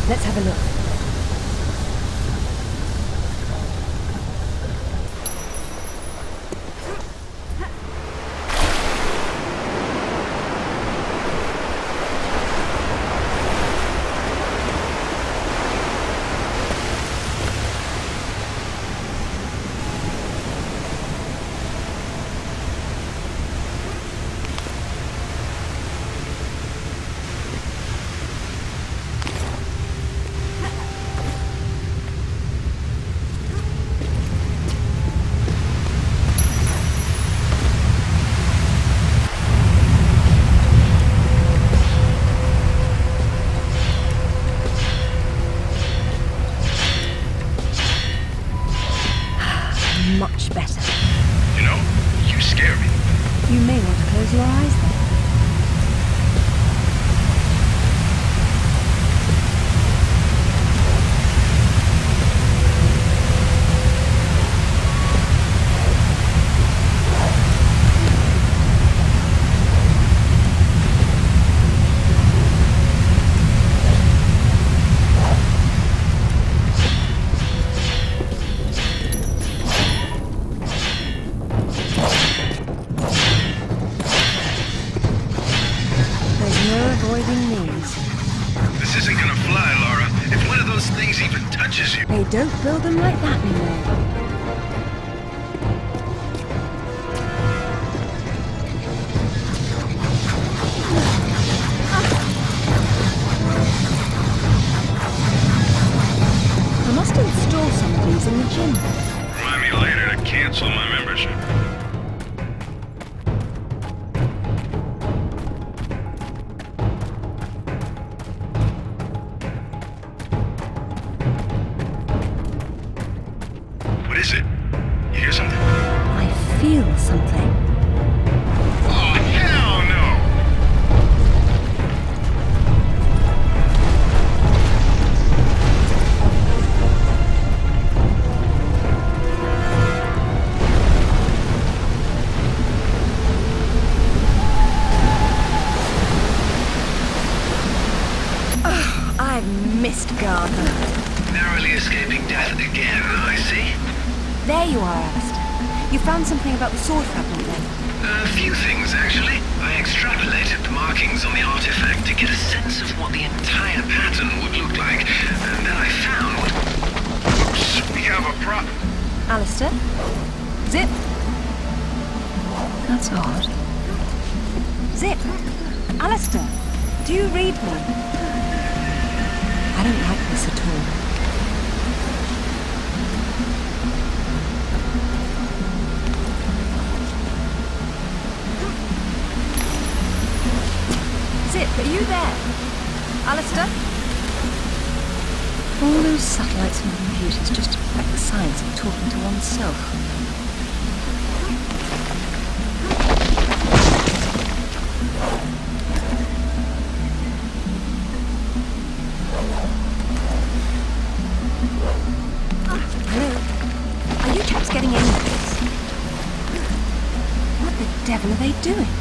[SPEAKER 2] Let's have a look. Much better.
[SPEAKER 4] You know, you scare me.
[SPEAKER 2] You may want to close your eyes then.
[SPEAKER 4] This isn't gonna fly, Lara. If one of of those things even touches you.
[SPEAKER 2] They don't build them like that anymore. I must install some of these in the gym.
[SPEAKER 4] Remind me later to cancel my membership. What is it? You hear something?
[SPEAKER 2] I feel something.
[SPEAKER 4] Oh, hell no!
[SPEAKER 2] I've missed Gardner.
[SPEAKER 5] Narrowly escaping death again, I see.
[SPEAKER 2] There you are, Alistair. You found something about the sword fragment then?
[SPEAKER 5] A few things, actually. I extrapolated the markings on the artifact to get a sense of what the entire pattern would look like. And then I found... Oops, we have a problem.
[SPEAKER 2] Alistair? Zip? That's odd. Zip! Alistair, do you read me? I don't like this at all. Zip, are you there? Alistair? All those satellites and computers just affect the science of talking to oneself. Hello? Are you chaps getting any of this? What the devil are they doing?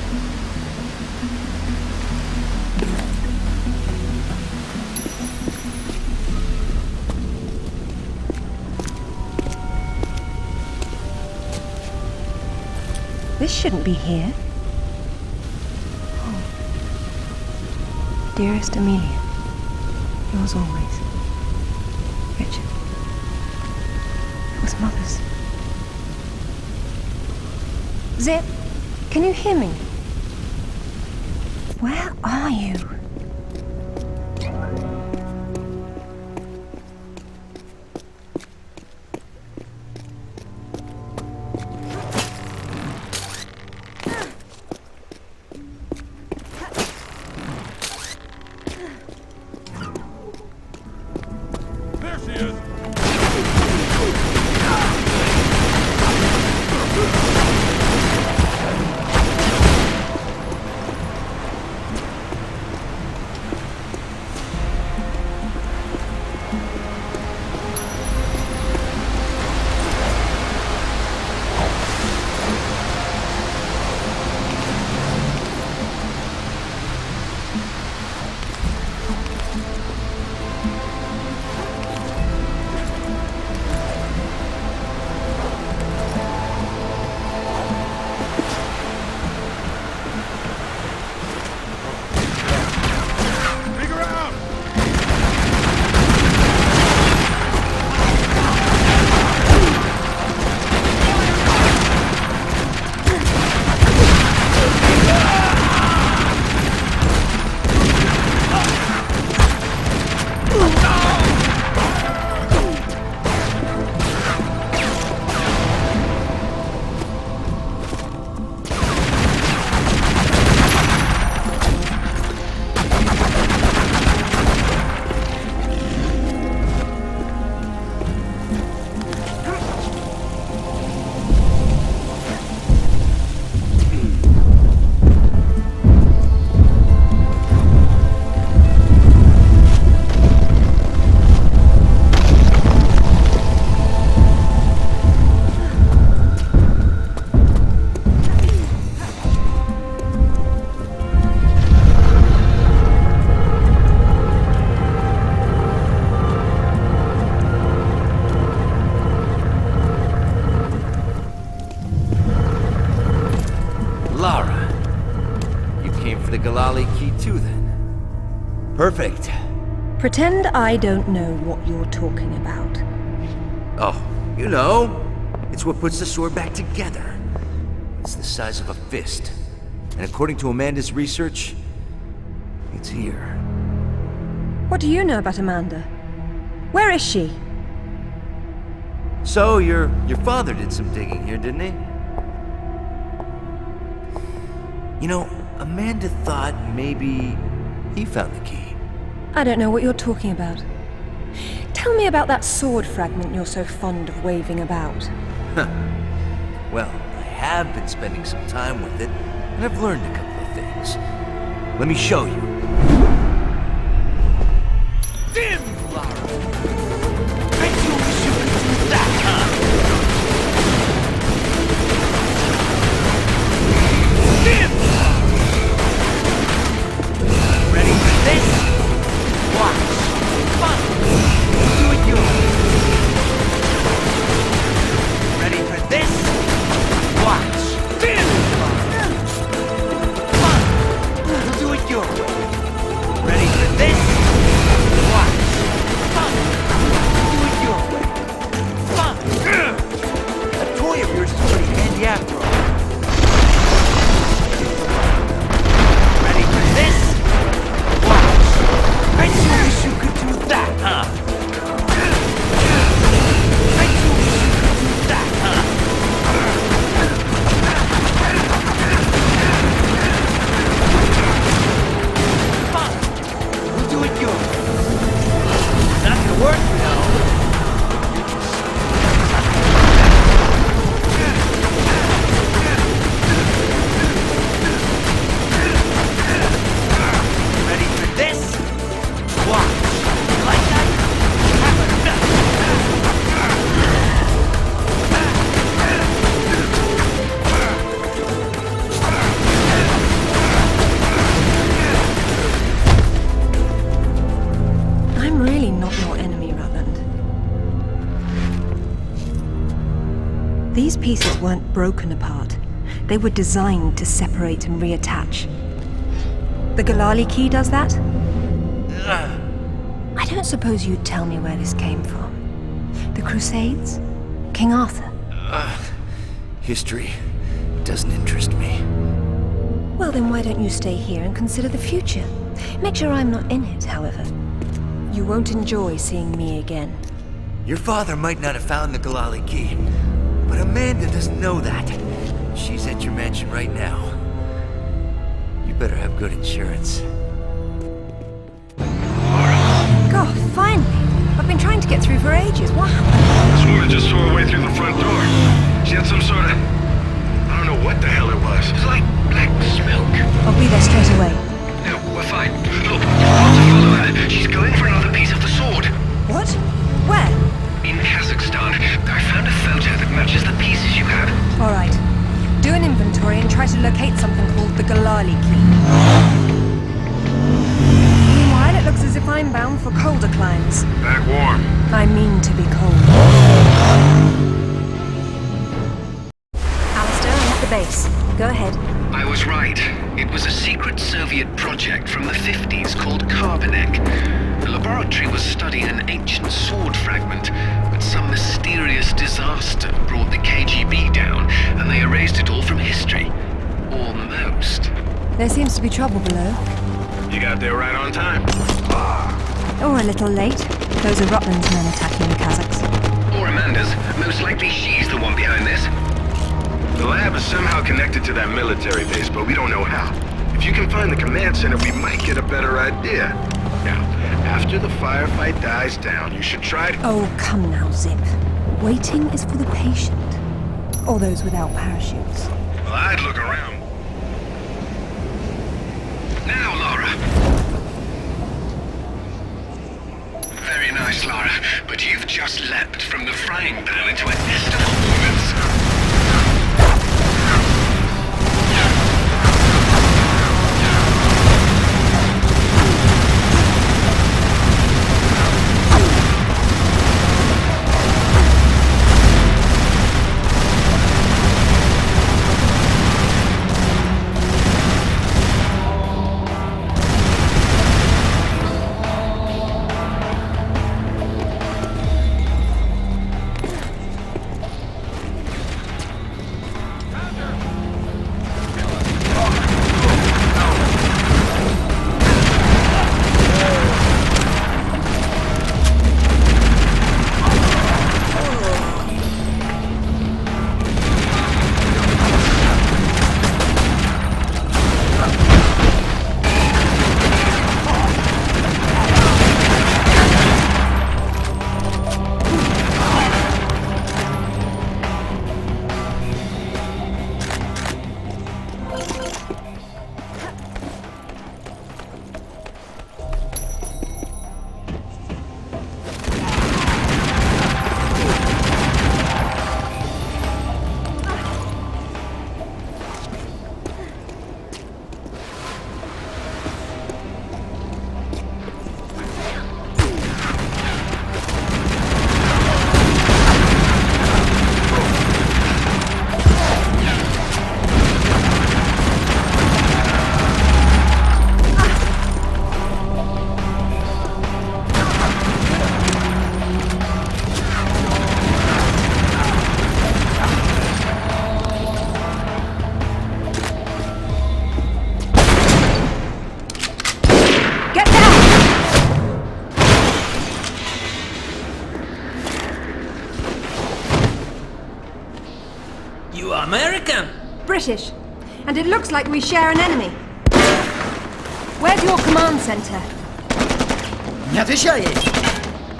[SPEAKER 2] This shouldn't be here. Oh. Dearest Amelia, yours always, Richard. It was Mother's. Zip, can you hear me? Where are you?
[SPEAKER 12] There she is!
[SPEAKER 7] Lara, you came for the Galali key too, then? Perfect.
[SPEAKER 2] Pretend I don't know what you're talking about.
[SPEAKER 7] Oh, you know. It's what puts the sword back together. It's the size of a fist. And according to Amanda's research, it's here.
[SPEAKER 2] What do you know about Amanda? Where is she?
[SPEAKER 7] So, your father did some digging here, didn't he? You know, Amanda thought maybe he found the key.
[SPEAKER 2] I don't know what you're talking about. Tell me about that sword fragment you're so fond of waving about.
[SPEAKER 7] Huh. Well, I have been spending some time with it, and I've learned a couple of things. Let me show you.
[SPEAKER 3] Damn you, Lara! Bet you wish you could do that, huh? Damn you, Lara! Ready for this? Watch. Fun. Do it your way. Ready for this? Watch. Damn you, Lara! Fun. Do it your way. Ready for this? Watch. Fun. Do it your way. Fun.
[SPEAKER 7] That toy of yours is pretty handy after all.
[SPEAKER 3] Ready for this? Watch. Bet you wish you could do that, huh? Bet you wish you could do that, huh? Fun. We'll do it your way. Not gonna work, you know. Ready for this? Watch. Like that? Have a nut.
[SPEAKER 2] I'm really not your enemy, Rutland. These pieces weren't broken apart. They were designed to separate and reattach. The Galali key does that? I don't suppose you'd tell me where this came from. The Crusades? King Arthur?
[SPEAKER 7] History doesn't interest me.
[SPEAKER 2] Well, then why don't you stay here and consider the future? Make sure I'm not in it, however. You won't enjoy seeing me again.
[SPEAKER 7] Your father might not have found the Galali key, but Amanda doesn't know that. She's at your mansion right now. You better have good insurance.
[SPEAKER 2] God, finally! I've been trying to get through for ages. What happened?
[SPEAKER 4] This woman just saw her way through the front door. She had some sort of... I don't know what the hell it was.
[SPEAKER 5] It's like black smoke.
[SPEAKER 2] I'll be there straight away.
[SPEAKER 5] No, we're fine. Look, you've got to follow her. She's going for another piece of the sword.
[SPEAKER 2] What? Where?
[SPEAKER 5] In Kazakhstan. I found a photo that matches the pieces you have.
[SPEAKER 2] All right. Do an inventory and try to locate something called the Galali key. Meanwhile, it looks as if I'm bound for colder climes.
[SPEAKER 4] Back warm.
[SPEAKER 2] I mean to be cold. Alistair, I'm at the base. Go ahead.
[SPEAKER 5] I was right. It was a secret Soviet project from the 50s called Carbonek. The laboratory was studying an ancient sword fragment, but some mysterious disaster brought the KGB down, and they erased it all from history. Almost.
[SPEAKER 2] There seems to be trouble below.
[SPEAKER 4] You got there right on time.
[SPEAKER 2] Or a little late. Those are Rutland's men attacking the Kazakhs.
[SPEAKER 5] Or Amanda's. Most likely she's the one behind this.
[SPEAKER 4] The lab is somehow connected to that military base, but we don't know how. If you can find the command center, we might get a better idea. Now, after the firefight dies down, you should try to...
[SPEAKER 2] Oh, come now, Zip. Waiting is for the patient. Or those without parachutes.
[SPEAKER 4] Well, I'd look around.
[SPEAKER 5] Now, Lara. Very nice, Lara, but you've just leapt from the frying pan into a nest of hornets.
[SPEAKER 15] American! British. And it looks like we share an enemy. Where's your command center?
[SPEAKER 16] Не отвечай ей!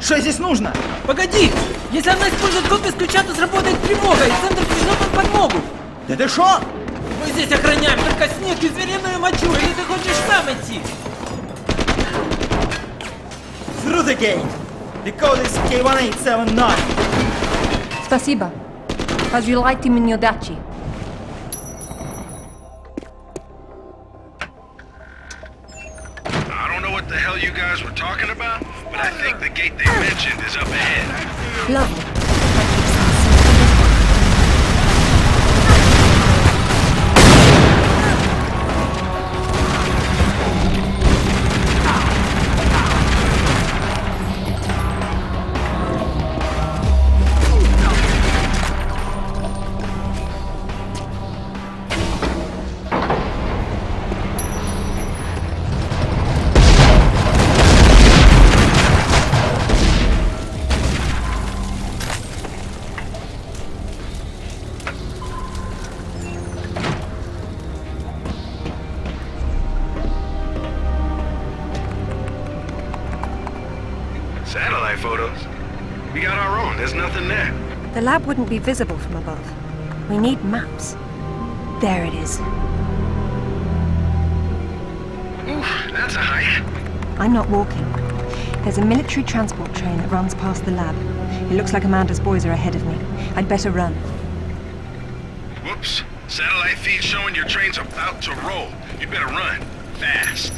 [SPEAKER 16] Что здесь нужно? Погоди! Если она использует код без ключа, то сработает тревога, и центр пришлет нам подмогу! Да ты шо? Мы здесь охраняем только снег и звериную мочу, или ты хочешь сам идти? Through the gate! The code is K1879!
[SPEAKER 15] Спасибо. As you liked him in your dachi.
[SPEAKER 4] I don't know what the hell you guys were talking about, but I think the gate they mentioned is up ahead.
[SPEAKER 2] Lovely.
[SPEAKER 4] Satellite photos? We got our own, there's nothing there.
[SPEAKER 2] The lab wouldn't be visible from above. We need maps. There it is.
[SPEAKER 4] Oof, that's a hike.
[SPEAKER 2] I'm not walking. There's a military transport train that runs past the lab. It looks like Amanda's boys are ahead of me. I'd better run.
[SPEAKER 4] Whoops. Satellite feed showing your train's about to roll. You better run. Fast.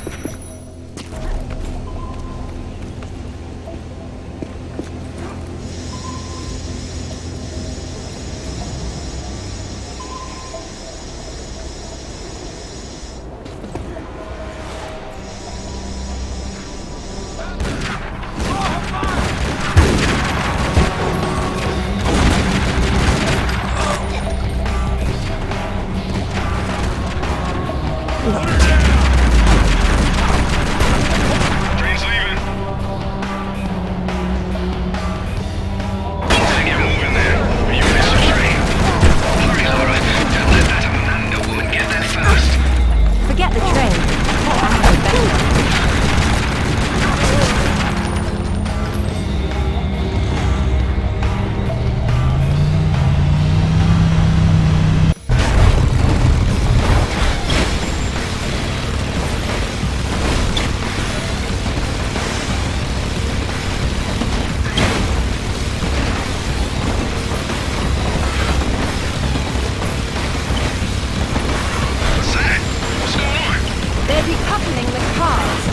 [SPEAKER 4] Train's leaving. Gotta get moving there, or you miss the train.
[SPEAKER 5] Hurry, Lara. Don't let that Amanda woman get there first.
[SPEAKER 2] Forget the train. I'm going better.
[SPEAKER 4] What's that? What's going on?
[SPEAKER 15] They're decoupling the cars.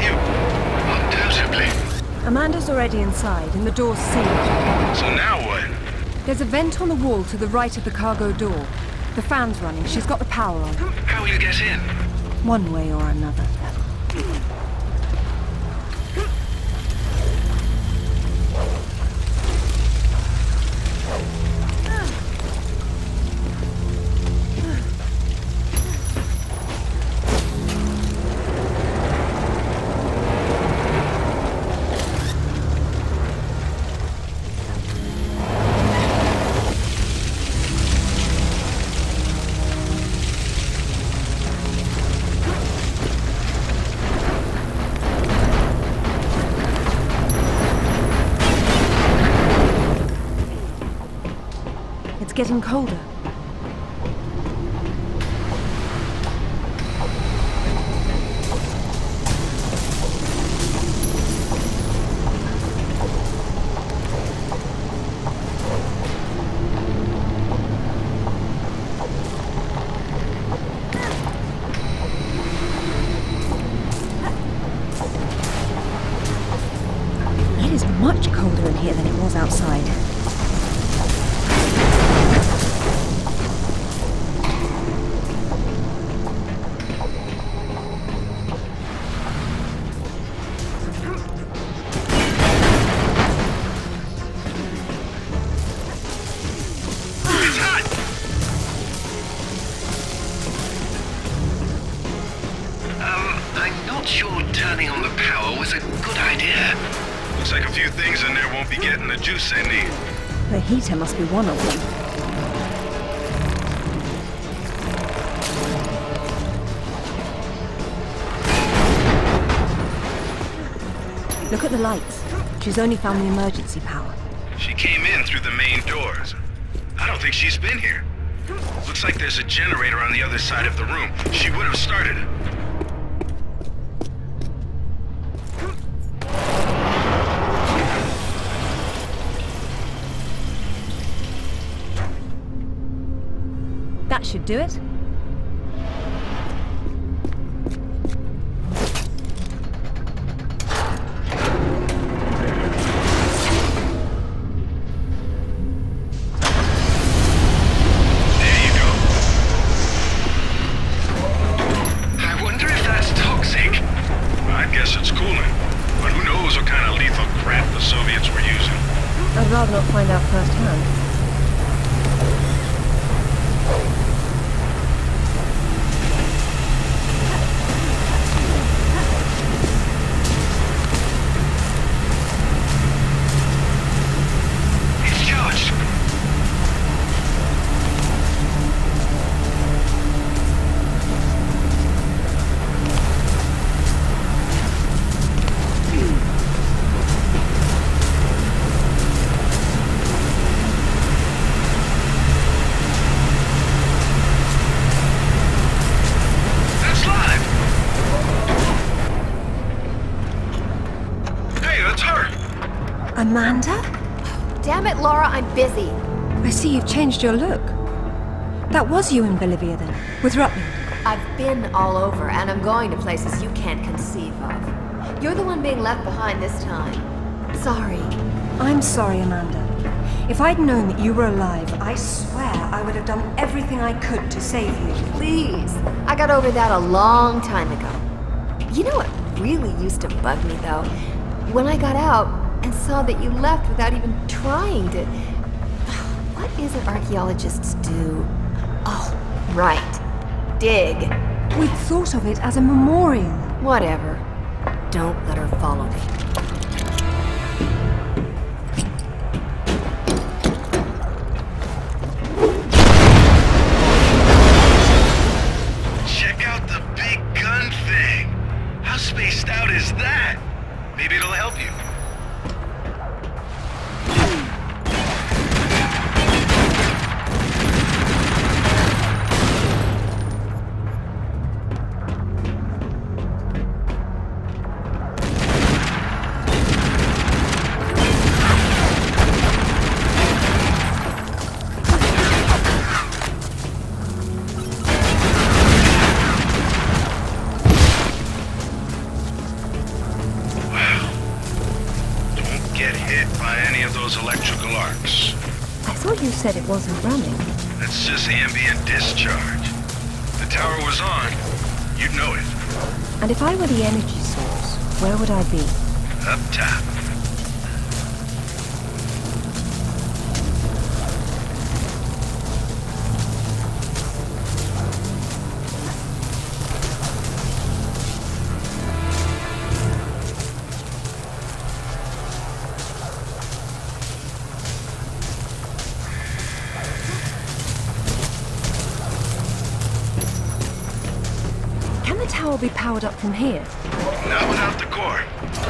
[SPEAKER 5] you? Undoubtedly.
[SPEAKER 15] Amanda's already inside, and the door's sealed.
[SPEAKER 4] So now what?
[SPEAKER 15] There's a vent on the wall to the right of the cargo door. The fan's running. She's got the power on.
[SPEAKER 5] How will you get in?
[SPEAKER 15] One way or another. Getting colder. It is much colder in here than it was outside.
[SPEAKER 5] Turning on the power was a good idea.
[SPEAKER 4] Looks like a few things in there won't be getting the juice they need.
[SPEAKER 15] The heater must be one of them. Look at the lights. She's only found the emergency power.
[SPEAKER 4] She came in through the main doors. I don't think she's been here. Looks like there's a generator on the other side of the room. She would have started it.
[SPEAKER 15] That should do it.
[SPEAKER 2] I'd rather not find out firsthand.
[SPEAKER 5] It's charged.
[SPEAKER 2] Amanda?
[SPEAKER 11] Damn it, Lara, I'm busy.
[SPEAKER 2] I see you've changed your look. That was you in Bolivia then, with Rutland.
[SPEAKER 11] I've been all over, and I'm going to places you can't conceive of. You're the one being left behind this time. Sorry.
[SPEAKER 2] I'm sorry, Amanda. If I'd known that you were alive, I swear I would have done everything I could to save you.
[SPEAKER 11] Please. I got over that a long time ago. You know what really used to bug me, though? When I got out, and saw that you left without even trying to... What is it archaeologists do? Oh, right. Dig.
[SPEAKER 2] We'd thought of it as a memorial.
[SPEAKER 11] Whatever. Don't let her follow me.
[SPEAKER 4] Check out the big gun thing. How spaced out is that? Maybe it'll help you. by any of those electrical arcs.
[SPEAKER 2] I thought you said it wasn't running.
[SPEAKER 4] That's just ambient discharge. If the tower was on, you'd know it.
[SPEAKER 2] And if I were the energy source, where would I be?
[SPEAKER 4] Up top.
[SPEAKER 2] Can the tower be powered up from here?
[SPEAKER 4] Not without the core.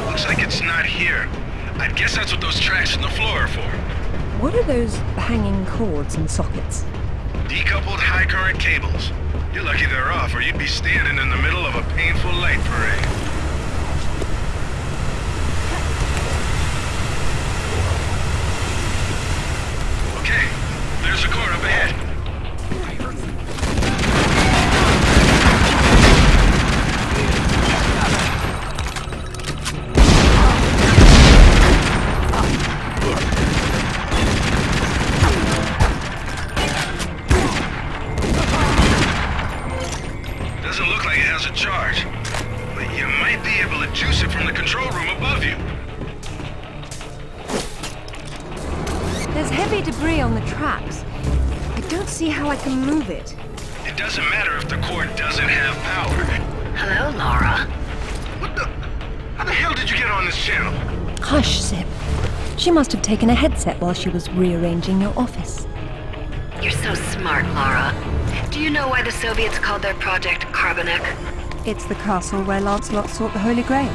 [SPEAKER 4] Looks like it's not here. I guess that's what those tracks in the floor are for.
[SPEAKER 2] What are those hanging cords and sockets?
[SPEAKER 4] Decoupled high current cables. You're lucky they're off, or you'd be standing in the middle of a painful light parade. Okay, there's a core up ahead. Doesn't look like it has a charge, but you might be able to juice it from the control room above you.
[SPEAKER 2] There's heavy debris on the tracks. I don't see how I can move it.
[SPEAKER 4] It doesn't matter if the core doesn't have power.
[SPEAKER 5] Hello, Lara.
[SPEAKER 4] What the? How the hell did you get on this channel?
[SPEAKER 2] Hush, Zip. She must have taken a headset while she was rearranging your office.
[SPEAKER 5] You're so smart, Lara. Do you know why the Soviets called their project Carbonek?
[SPEAKER 2] It's the castle where Lancelot sought the Holy Grail.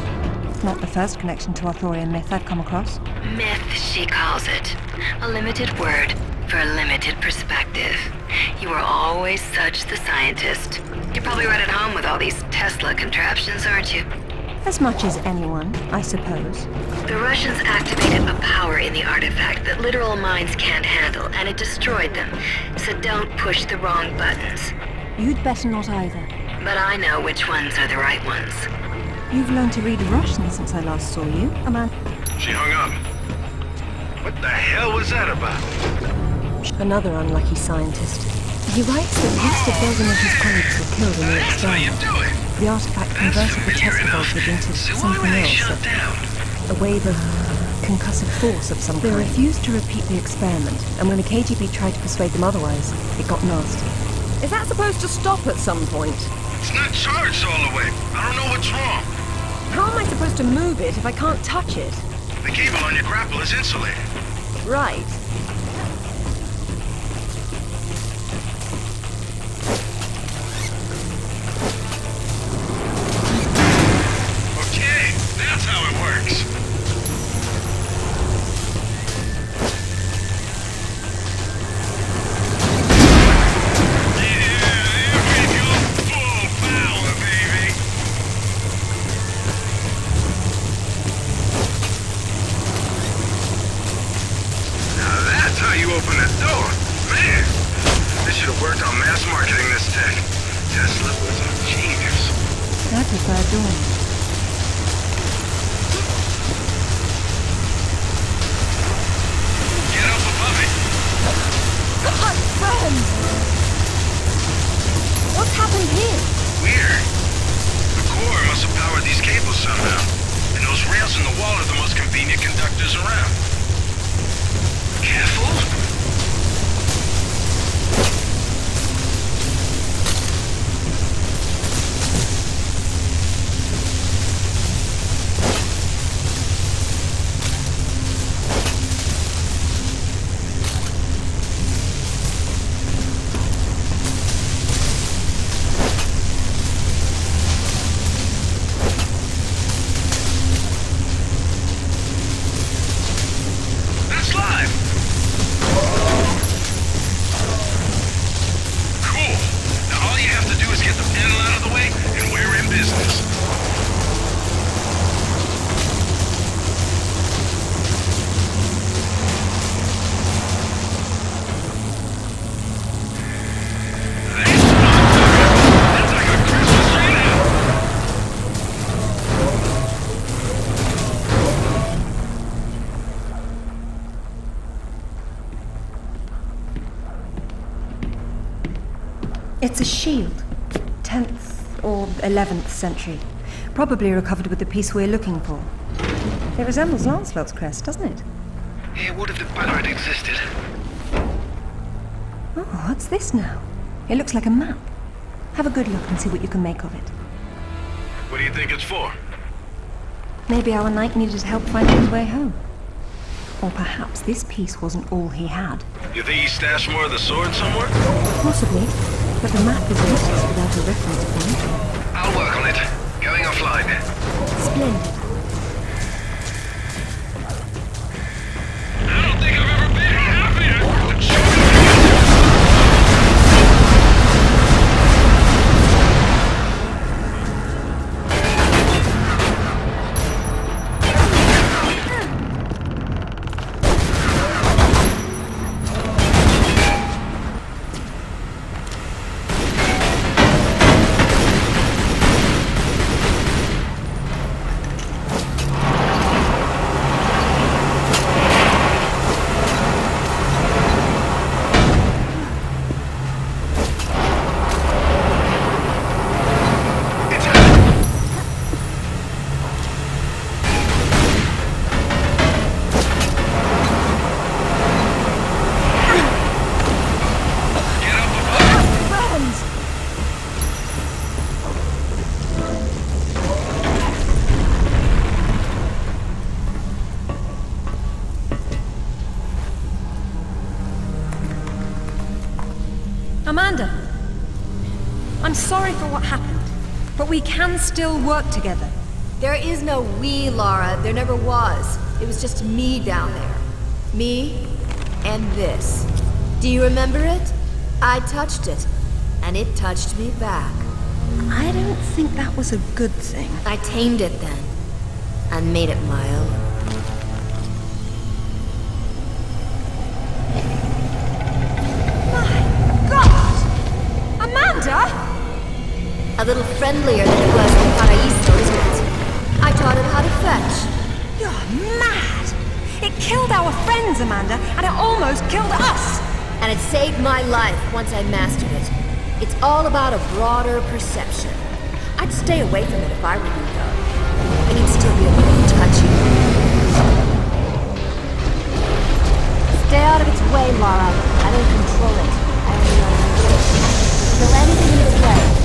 [SPEAKER 2] It's not the first connection to Arthurian myth I've come across.
[SPEAKER 5] Myth, she calls it. A limited word for a limited perspective. You were always such the scientist. You're probably right at home with all these Tesla contraptions, aren't you?
[SPEAKER 2] As much as anyone, I suppose.
[SPEAKER 5] The Russians activated a power in the artifact that literal minds can't handle, and it destroyed them. So don't push the wrong buttons.
[SPEAKER 2] You'd better not either.
[SPEAKER 5] But I know which ones are the right ones.
[SPEAKER 2] You've learned to read Russian since I last saw you, Amanda.
[SPEAKER 4] She hung up. What the hell was that about?
[SPEAKER 2] Another unlucky scientist. He writes that most of those and his colleagues were killed in the experiment. The artifact converted the Tesla voltage into something else. A wave of concussive force of some kind. They refused to repeat the experiment, and when the KGB tried to persuade them otherwise, it got nasty. Is that supposed to stop at some point?
[SPEAKER 4] It's not charged all the way. I don't know what's wrong.
[SPEAKER 2] How am I supposed to move it if I can't touch it?
[SPEAKER 4] The cable on your grapple is insulated.
[SPEAKER 2] Right.
[SPEAKER 4] Okay, that's how it works. Open the door. Man, they should have worked on mass marketing this tech. Tesla was a genius.
[SPEAKER 2] I prefer doing.
[SPEAKER 4] Get up above it.
[SPEAKER 2] God, friends! What's happened here?
[SPEAKER 4] Weird. The core must have powered these cables somehow. And those rails in the wall are the most convenient conductors around. Careful.
[SPEAKER 2] It's a shield. 10th or 11th century. Probably recovered with the piece we're looking for. It resembles Lancelot's crest, doesn't it?
[SPEAKER 5] It would have the banner had existed.
[SPEAKER 2] Oh, what's this now? It looks like a map. Have a good look and see what you can make of it.
[SPEAKER 4] What do you think it's for?
[SPEAKER 2] Maybe our knight needed help finding his way home. Or perhaps this piece wasn't all he had.
[SPEAKER 4] You think he stashed more of the sword somewhere?
[SPEAKER 2] Possibly, but the map is useless without a reference point.
[SPEAKER 5] I'll work on it. Going offline.
[SPEAKER 2] Splendid.
[SPEAKER 5] I don't think I've ever been happier.
[SPEAKER 15] Amanda, I'm sorry for what happened, but we can still work together.
[SPEAKER 11] There is no we, Lara. There never was. It was just me down there. Me and this. Do you remember it? I touched it, and it touched me back.
[SPEAKER 2] I don't think that was a good thing.
[SPEAKER 11] I tamed it then, and made it my own. A little friendlier than it was in Paraíso, isn't it? I taught it how to fetch.
[SPEAKER 15] You're mad! It killed our friends, Amanda, and it almost killed us!
[SPEAKER 11] And it saved my life once I mastered it. It's all about a broader perception. I'd stay away from it if I were you, though. It can still be a little touchy. Stay out of its way, Lara. I don't control it. I only know it. Kill anything in its way.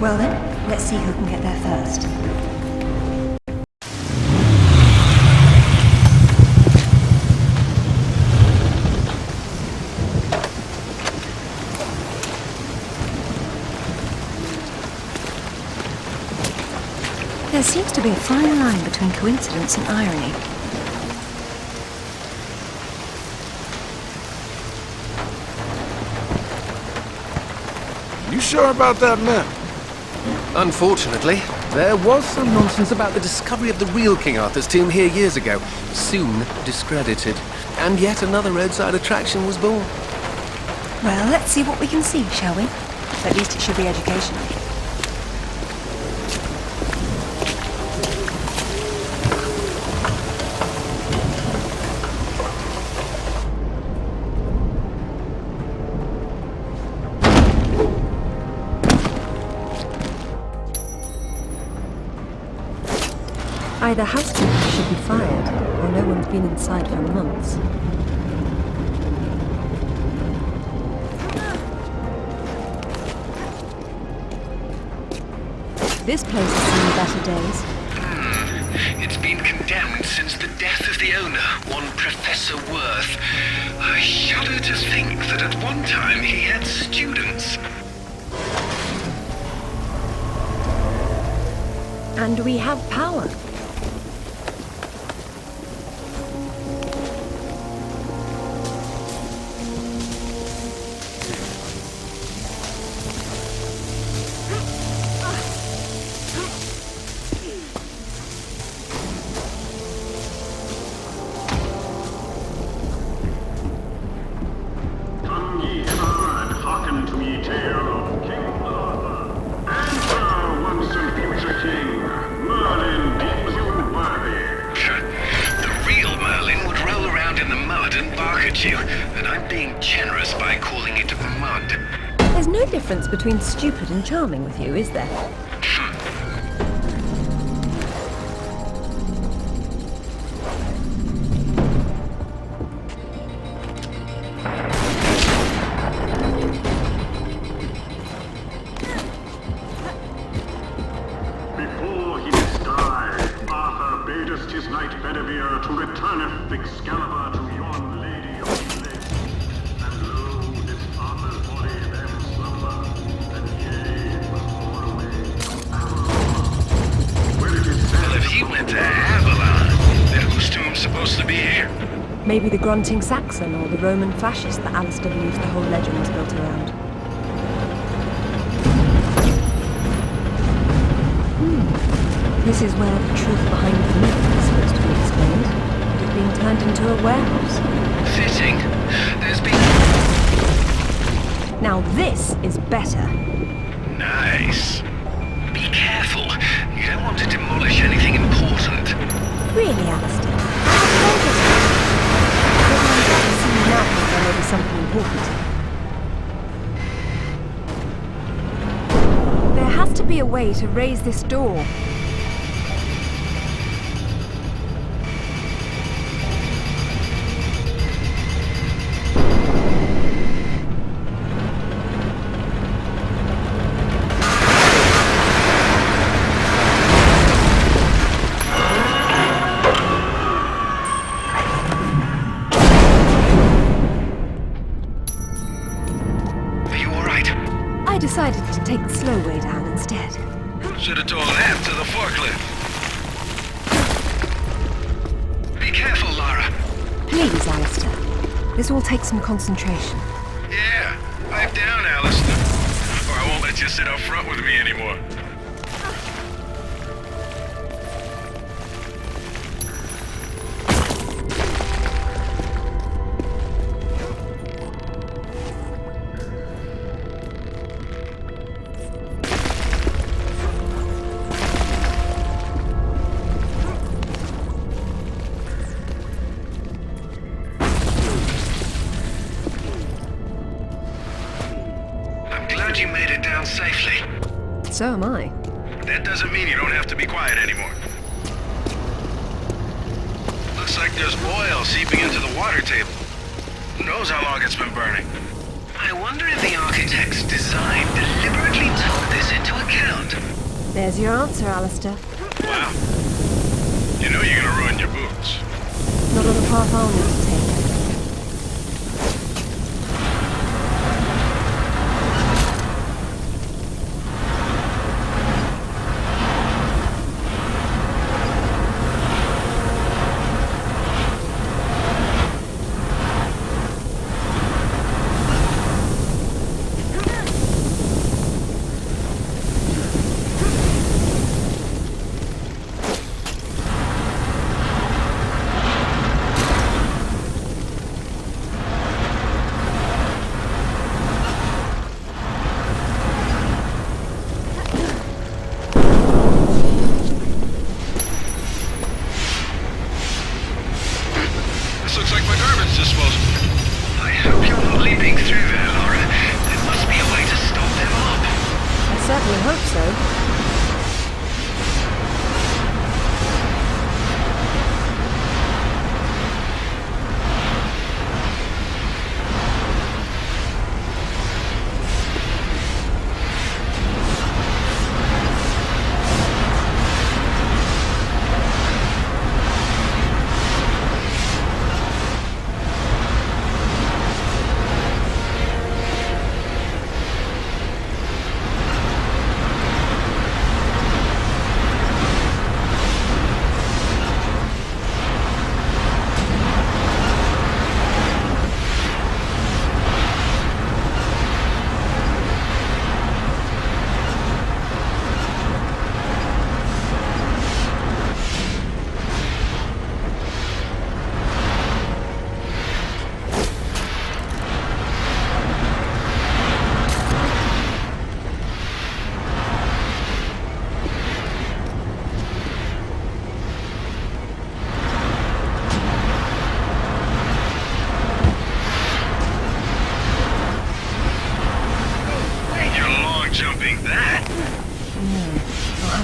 [SPEAKER 2] Well then, let's see who can get there first. There seems to to be a fine line between coincidence and irony.
[SPEAKER 8] You sure about that map?
[SPEAKER 17] Unfortunately, there was some nonsense about the discovery of the real King Arthur's tomb here years ago, soon discredited. And yet another roadside attraction was born.
[SPEAKER 2] Well, let's see what we can see, shall we? At least it should be educational. Either housekeepers should be fired, or no one's been inside for months. This place has seen better days.
[SPEAKER 5] It's been condemned since the death of the owner, one Professor Worth. I shudder to think that at one time he had students.
[SPEAKER 2] And we have power. Between stupid and charming with you, is there?
[SPEAKER 18] Before he must die, Arthur badest his knight Bedivere to returneth Excalibur to yon lady of the lake. And lo, this Arthur's body then slumber.
[SPEAKER 5] Well, if he went to Avalon, then whose tomb's supposed to be here?
[SPEAKER 2] Maybe the grunting Saxon or the Roman fascist that Alistair believes the whole legend was built around. This is where the truth behind the myth is supposed to be explained. It is being turned into a warehouse.
[SPEAKER 5] Fitting. There's been...
[SPEAKER 2] Now this is better.
[SPEAKER 5] Nice. Be careful. You don't want to demolish anything important.
[SPEAKER 2] Really, Alistair? Now there may be something important. There has to be a way to raise this door. Decided to take the slow way down instead.
[SPEAKER 5] Should have told that to the forklift. Be careful, Lara.
[SPEAKER 2] Please, Alistair. This will take some concentration.
[SPEAKER 5] Yeah, pipe down, Alistair. Or I won't let you sit up front with me anymore. You made it down safely.
[SPEAKER 2] So am I.
[SPEAKER 5] That doesn't mean you don't have to be quiet anymore. Looks like there's oil seeping into the water table. Who knows how long it's been burning? I wonder if the architect's design deliberately took this into account.
[SPEAKER 2] There's your answer, Alistair.
[SPEAKER 5] Wow. You know you're gonna ruin your boots.
[SPEAKER 2] Not on the path I'll need to take.
[SPEAKER 15] certainly hope so.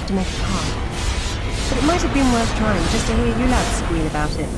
[SPEAKER 2] To make it hard. But it might have been worth trying just to hear you lads squeal about it.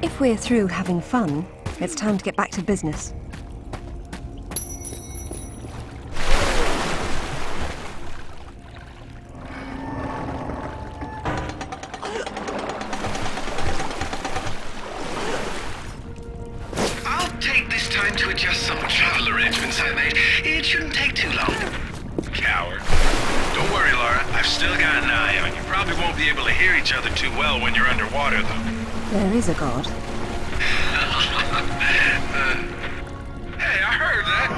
[SPEAKER 2] If we're through having fun, it's time to get back to business.
[SPEAKER 5] I'll take this time to adjust some travel arrangements I made. It shouldn't take too long.
[SPEAKER 4] Coward. Don't worry, Lara. I've still got an eye on you. Probably won't be able to hear each other too well when you're underwater, though.
[SPEAKER 2] There is a god.
[SPEAKER 4] Hey, I heard that.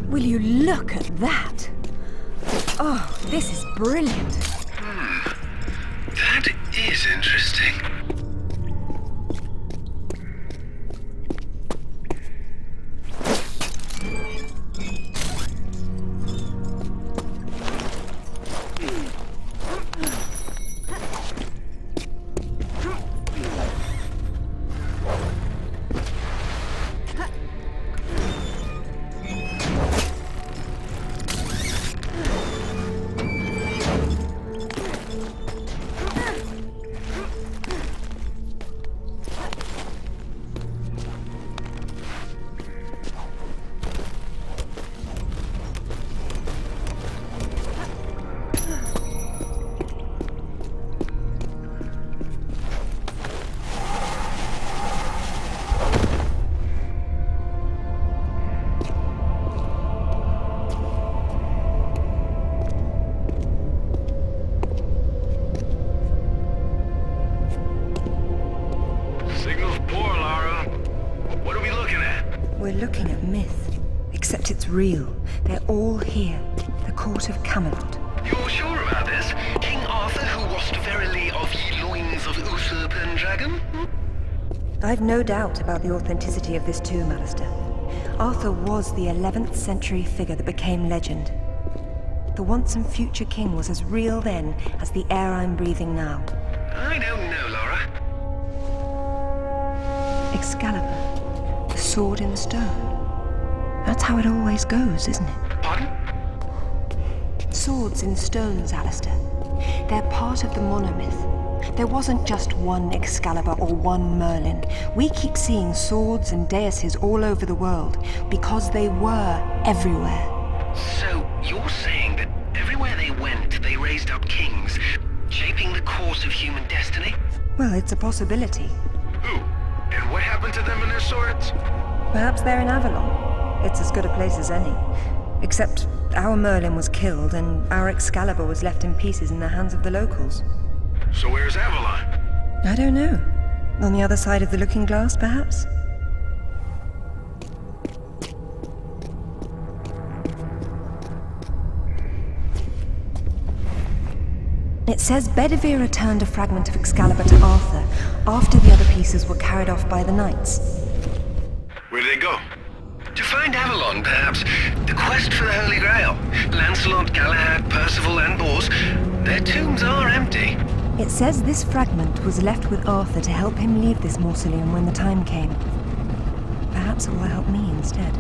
[SPEAKER 2] Will you look at that? Oh, this is brilliant.
[SPEAKER 5] That is interesting.
[SPEAKER 2] It's real. They're all here. The court of Camelot.
[SPEAKER 5] You're sure about this? King Arthur, who wast verily of ye loins of Uther Pendragon?
[SPEAKER 2] I've no doubt about the authenticity of this tomb, Alistair. Arthur was the 11th century figure that became legend. The once and future king was as real then as the air I'm breathing now.
[SPEAKER 5] I don't know, Lara.
[SPEAKER 2] Excalibur, the sword in the stone. That's how it always goes, isn't it?
[SPEAKER 5] Pardon?
[SPEAKER 2] Swords in stones, Alistair. They're part of the monomyth. There wasn't just one Excalibur or one Merlin. We keep seeing swords and deises all over the world because they were everywhere.
[SPEAKER 5] So, you're saying that everywhere they went, they raised up kings, shaping the course of human destiny?
[SPEAKER 2] Well, it's a possibility.
[SPEAKER 4] Who? And what happened to them and their swords?
[SPEAKER 2] Perhaps they're in Avalon. It's as good a place as any. Except our Merlin was killed and our Excalibur was left in pieces in the hands of the locals.
[SPEAKER 4] So where's Avalon?
[SPEAKER 2] I don't know. On the other side of the looking glass, perhaps? It says Bedivere returned a fragment of Excalibur to Arthur after the other pieces were carried off by the knights.
[SPEAKER 4] Where'd they go?
[SPEAKER 5] To find Avalon, perhaps. The quest for the Holy Grail. Lancelot, Galahad, Percival, and Bors. Their tombs are empty.
[SPEAKER 2] It says this fragment was left with Arthur to help him leave this mausoleum when the time came. Perhaps it will help me instead.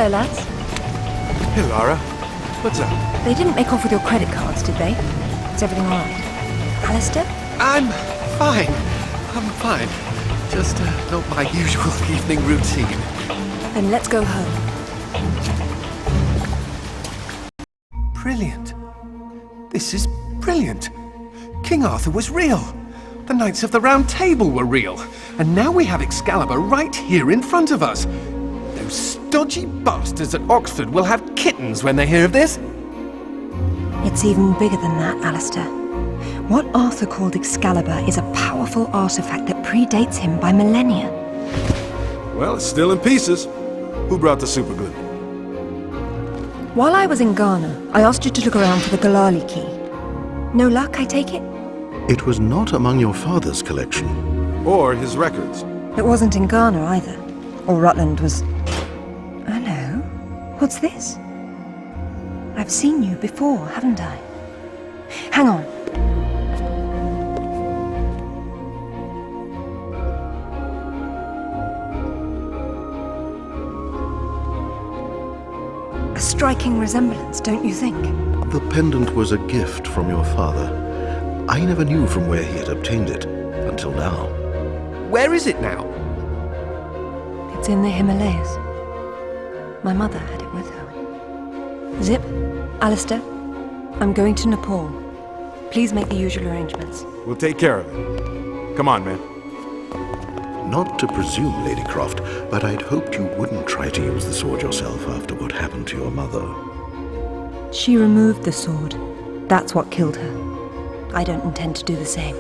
[SPEAKER 2] Hello, lads.
[SPEAKER 8] Hey, Lara. What's up?
[SPEAKER 2] They didn't make off with your credit cards, did they? Is everything all right? Alistair?
[SPEAKER 17] I'm fine. I'm fine. Just not my usual evening routine.
[SPEAKER 2] Then let's go home.
[SPEAKER 17] Brilliant. This is brilliant. King Arthur was real. The Knights of the Round Table were real. And now we have Excalibur right here in front of us. Those stodgy bastards at Oxford will have kittens when they hear of this.
[SPEAKER 2] It's even bigger than that, Alistair. What Arthur called Excalibur is a powerful artifact that predates him by millennia.
[SPEAKER 8] Well, it's still in pieces. Who brought the superglue?
[SPEAKER 2] While I was in Ghana, I asked you to look around for the Galali key. No luck, I take it?
[SPEAKER 9] It was not among your father's collection.
[SPEAKER 8] Or his records.
[SPEAKER 2] It wasn't in Ghana either. Or Rutland was... Hello? What's this? I've seen you before, haven't I? Hang on. A striking resemblance, don't you think?
[SPEAKER 9] The pendant was a gift from your father. I never knew from where he had obtained it, until now.
[SPEAKER 17] Where is it now?
[SPEAKER 2] It's in the Himalayas. My mother had it with her. Zip, Alistair, I'm going to Nepal. Please make the usual arrangements.
[SPEAKER 8] We'll take care of it. Come on, man.
[SPEAKER 9] Not to presume, Lady Croft, but I'd hoped you wouldn't try to use the sword yourself after what happened to your mother.
[SPEAKER 2] She removed the sword. That's what killed her. I don't intend to do the same.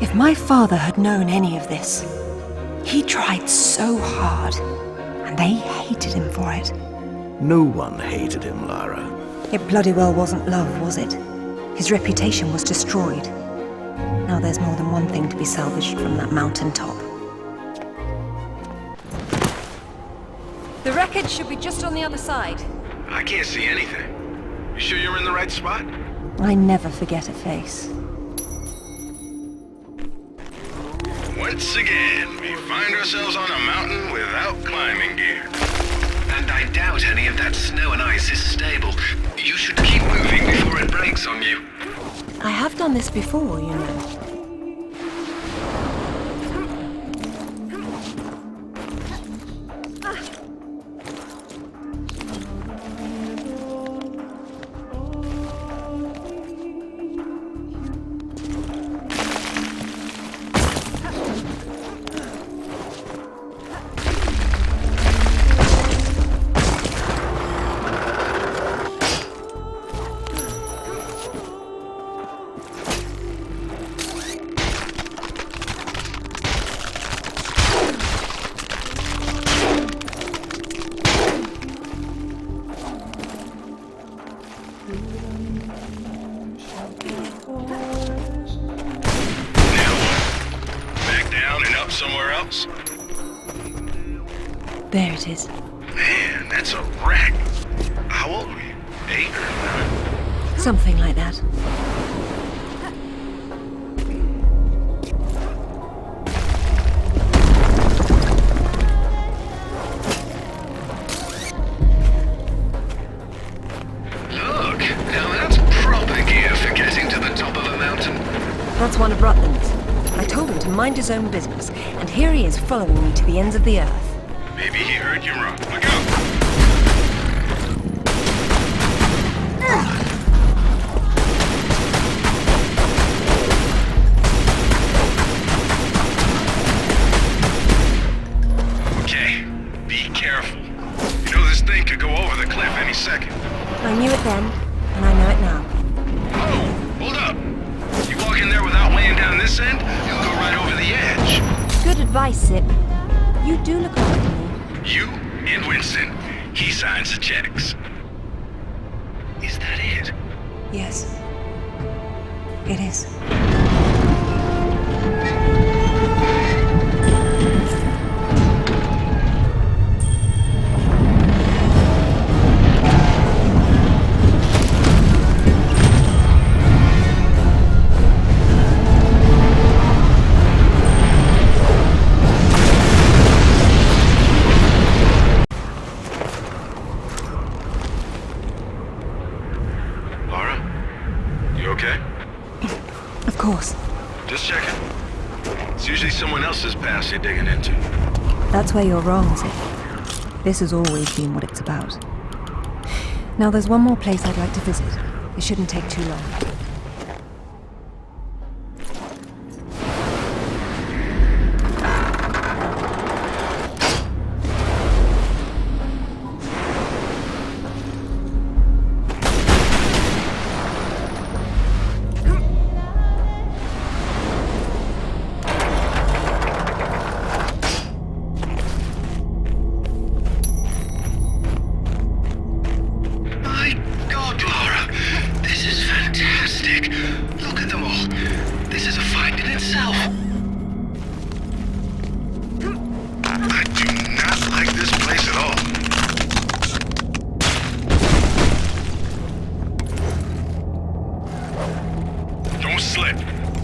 [SPEAKER 2] If my father had known any of this, he tried so hard, and they hated him for it.
[SPEAKER 9] No one hated him, Lara.
[SPEAKER 2] It bloody well wasn't love, was it? His reputation was destroyed. Now there's more than one thing to be salvaged from that mountaintop.
[SPEAKER 15] The wreckage should be just on the other side.
[SPEAKER 4] I can't see anything. You sure you're in the right spot?
[SPEAKER 2] I never forget a face.
[SPEAKER 4] Once again, we find ourselves on a mountain without climbing gear.
[SPEAKER 5] And I doubt any of that snow and ice is stable. You should keep moving before it breaks on you.
[SPEAKER 2] I have done this before, you know.
[SPEAKER 4] Somewhere else?
[SPEAKER 2] There it is.
[SPEAKER 4] Man, that's a wreck. How old were you? 8 or 9?
[SPEAKER 2] Something like that.
[SPEAKER 5] Look, now that's proper gear for getting to the top of a mountain.
[SPEAKER 2] That's one of Rutland's. I told him to mind his own business, and here he is following me to the ends of the earth.
[SPEAKER 4] Maybe he heard you wrong. Look out! Okay, be careful. You know this thing could go over the cliff any second.
[SPEAKER 2] I knew it then, and I know it now.
[SPEAKER 4] Oh, hold up. You walk in there without weighing down this end, you'll go right over the edge.
[SPEAKER 2] Good advice, Sip. You do look after me.
[SPEAKER 4] You and Winston. He signs the checks. Is that it?
[SPEAKER 2] Yes. It is.
[SPEAKER 4] It's usually someone else's past you're digging into.
[SPEAKER 2] That's where you're wrong, Zip. This has always been what it's about. Now there's one more place I'd like to visit. It shouldn't take too long.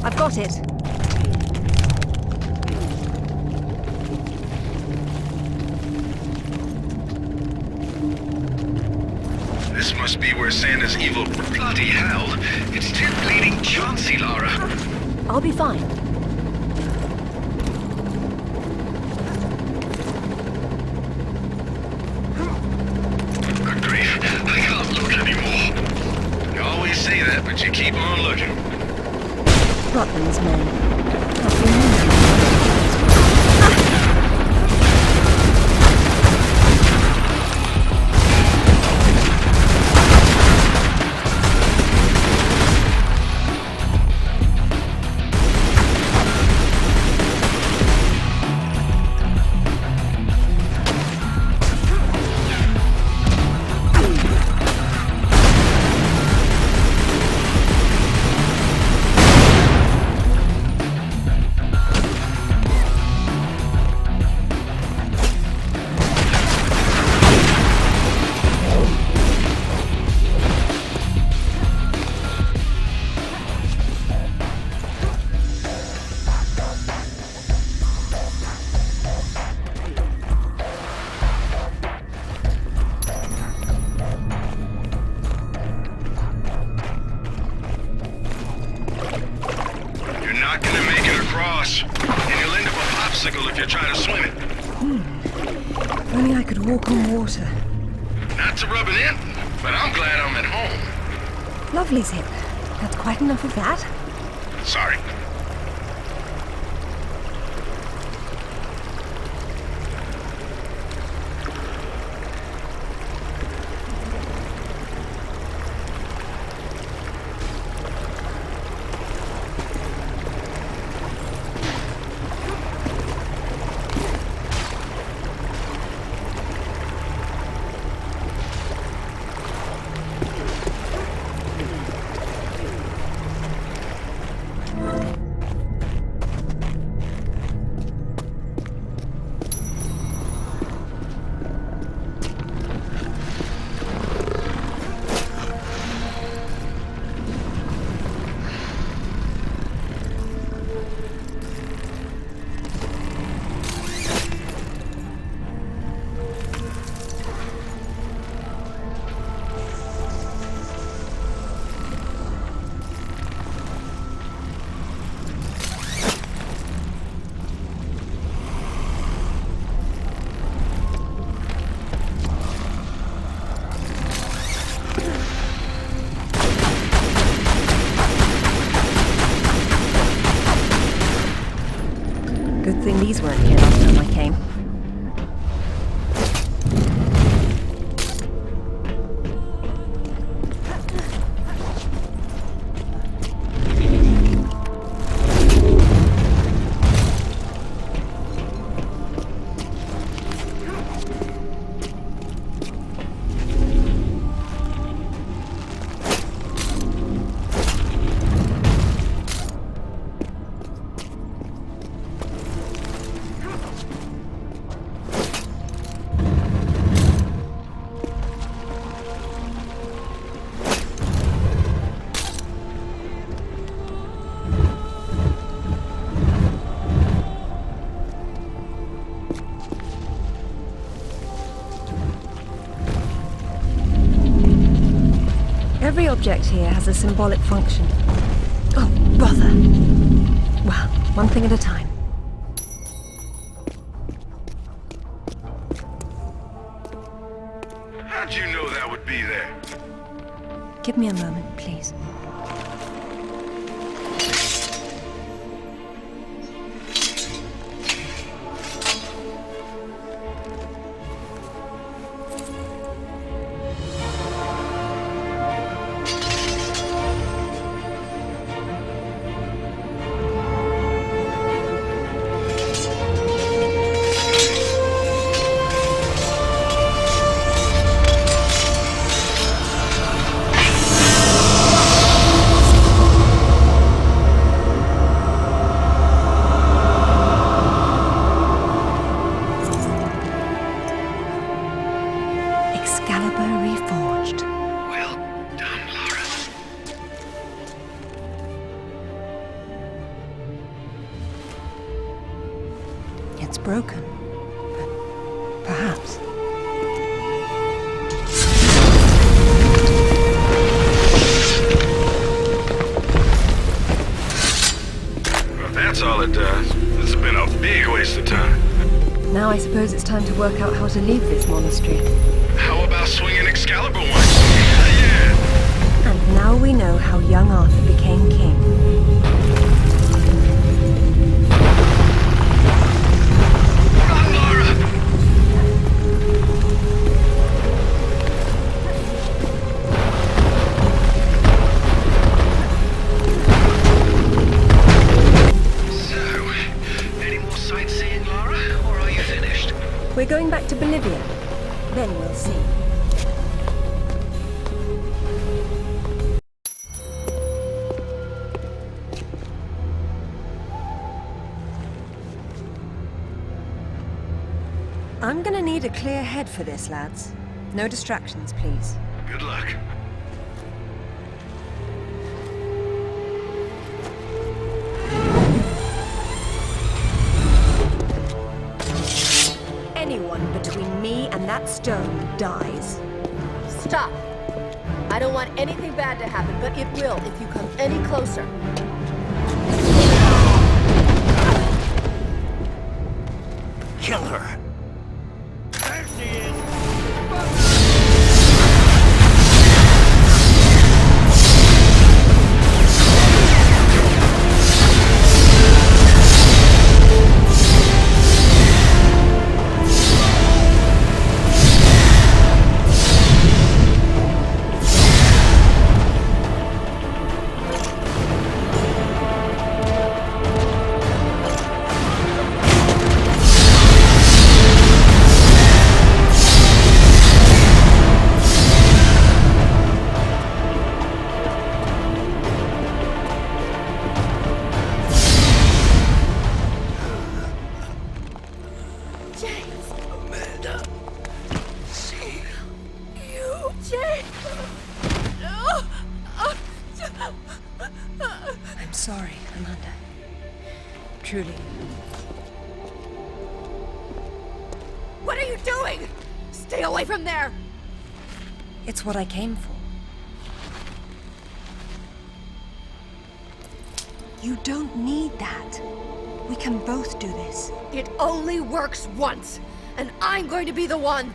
[SPEAKER 2] I've got it.
[SPEAKER 4] This must be where Santa's evil...
[SPEAKER 5] Bloody hell! It's still bleeding Chauncey, Lara.
[SPEAKER 10] I'll be fine.
[SPEAKER 4] Good grief. I can't look anymore. You always say that, but you keep on looking.
[SPEAKER 2] Rutland's men.
[SPEAKER 4] If you try to swim it.
[SPEAKER 2] If only I could walk on water.
[SPEAKER 4] Not to rub it in, but I'm glad I'm at home.
[SPEAKER 2] Lovely, Zip. That's quite enough of that.
[SPEAKER 4] Sorry.
[SPEAKER 2] Good thing these weren't here last time I came. Every object here has a symbolic function. Oh, bother. Well, one thing at a time. Give me a moment, please. It's broken, but perhaps.
[SPEAKER 4] Well, if that's all it does, this has been a big waste of time.
[SPEAKER 2] Now I suppose it's time to work out how to leave this monastery.
[SPEAKER 4] How about swinging Excalibur once? Yeah!
[SPEAKER 2] And now we know how young Arthur became king. We're going back to Bolivia. Then we'll see. I'm gonna need a clear head for this, lads. No distractions, please.
[SPEAKER 4] Good luck.
[SPEAKER 2] Anyone between me and that stone dies.
[SPEAKER 11] Stop! I don't want anything bad to happen, but it will if you come any closer.
[SPEAKER 3] Kill her. There she is.
[SPEAKER 2] I'm sorry, Amanda. Truly.
[SPEAKER 11] What are you doing? Stay away from there!
[SPEAKER 2] It's what I came for. You don't need that. We can both do this.
[SPEAKER 11] It only works once, and I'm going to be the one.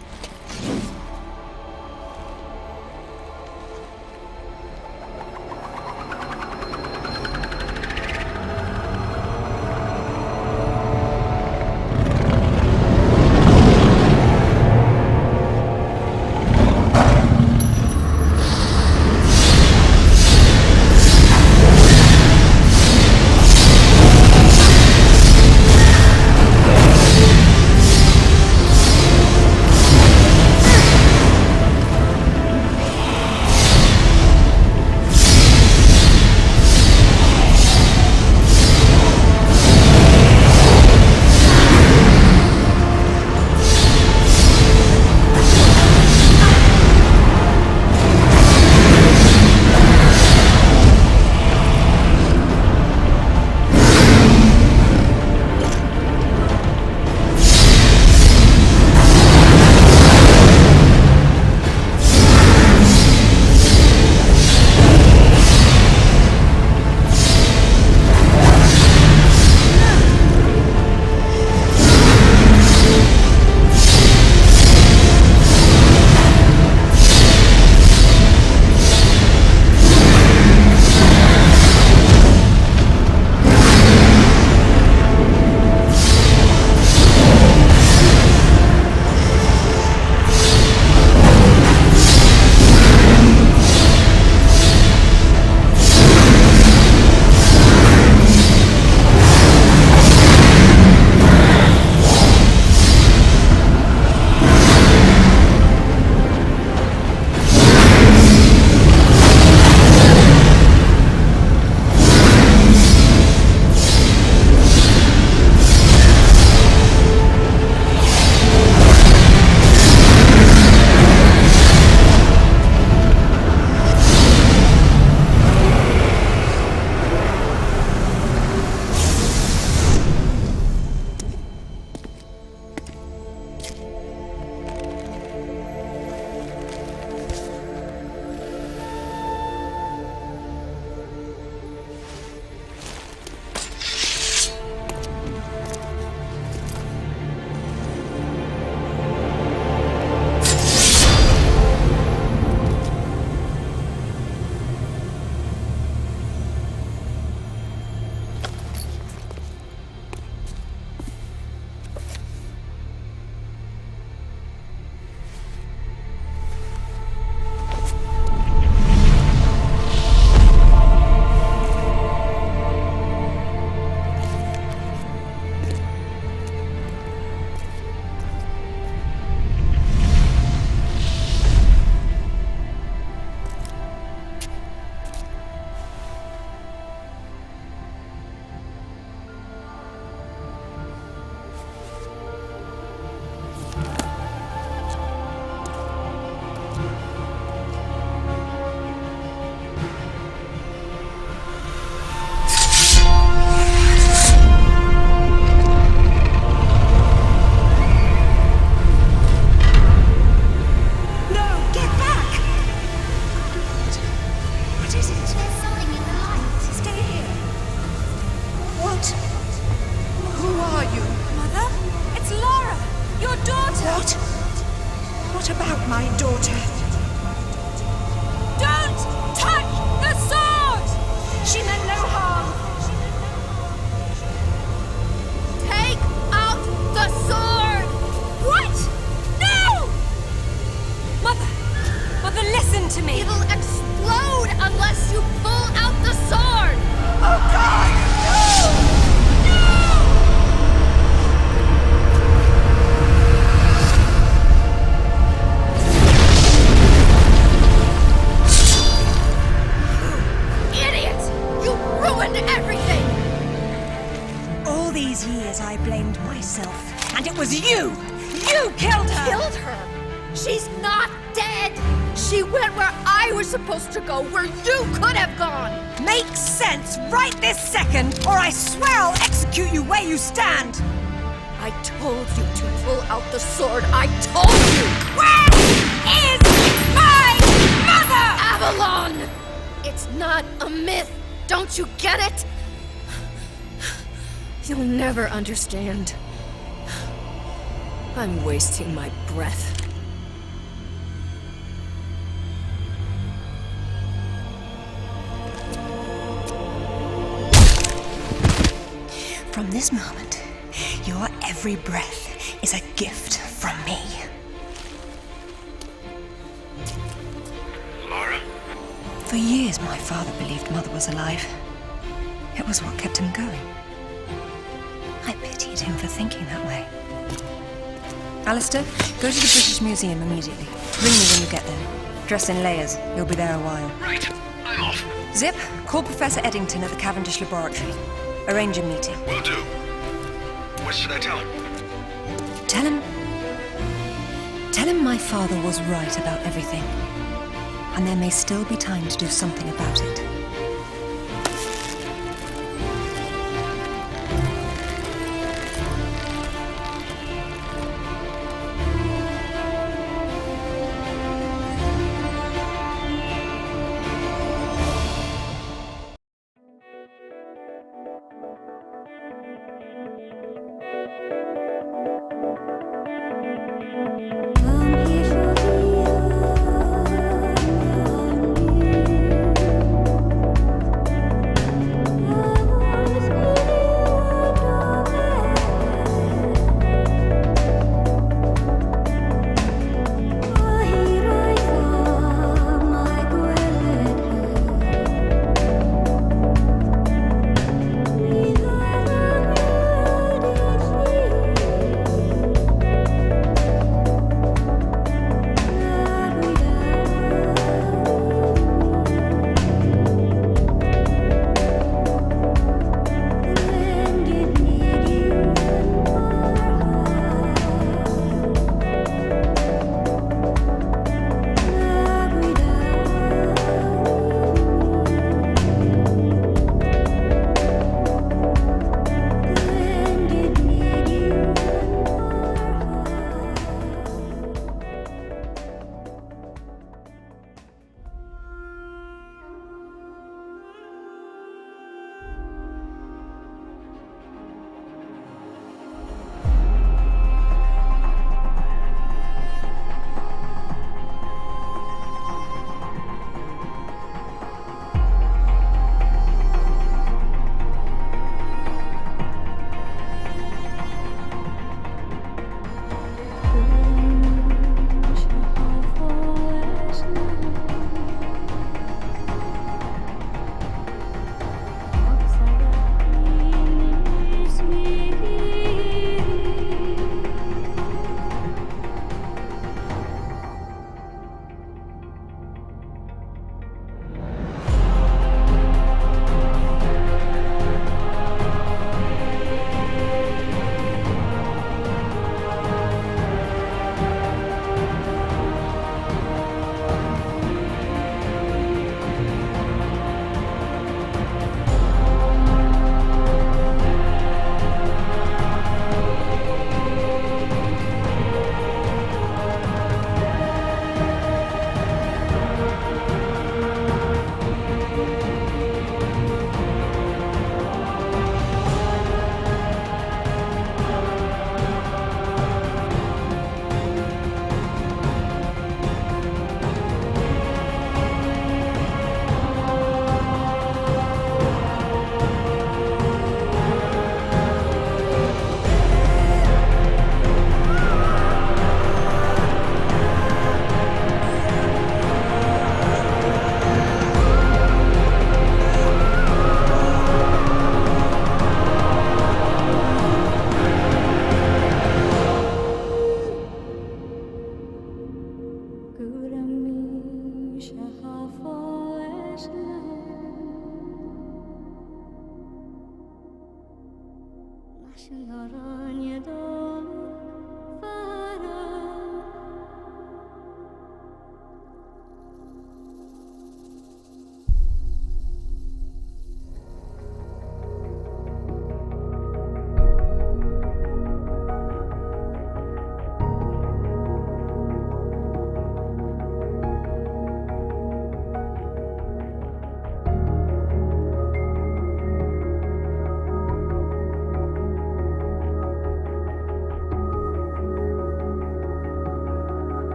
[SPEAKER 19] What? What about my daughter?
[SPEAKER 15] Don't touch the sword! She meant no harm.
[SPEAKER 11] Take out the sword!
[SPEAKER 15] What? No! Mother, listen to me.
[SPEAKER 11] It'll explode unless you pull out the sword!
[SPEAKER 19] Oh God! No!
[SPEAKER 15] Years I blamed myself, and it was you! You killed her!
[SPEAKER 11] Killed her? She's not dead! She went where I was supposed to go, where you could have gone!
[SPEAKER 15] Makes sense right this second, or I swear I'll execute you where you stand!
[SPEAKER 11] I told you to pull out the sword! I told you!
[SPEAKER 15] Where is my mother?
[SPEAKER 11] Avalon! It's not a myth! Don't you get it? You'll never understand. I'm wasting my breath.
[SPEAKER 15] From this moment, your every breath is a gift from me.
[SPEAKER 4] Lara?
[SPEAKER 2] For years, my father believed Mother was alive. It was what kept him going. I pitied him for thinking that way. Alistair, go to the British Museum immediately. Ring me when you get there. Dress in layers. You'll be there a while.
[SPEAKER 5] Right. I'm off.
[SPEAKER 2] Zip, call Professor Eddington at the Cavendish Laboratory. Arrange a meeting.
[SPEAKER 4] Will do. What should I tell him?
[SPEAKER 2] Tell him my father was right about everything. And there may still be time to do something about it.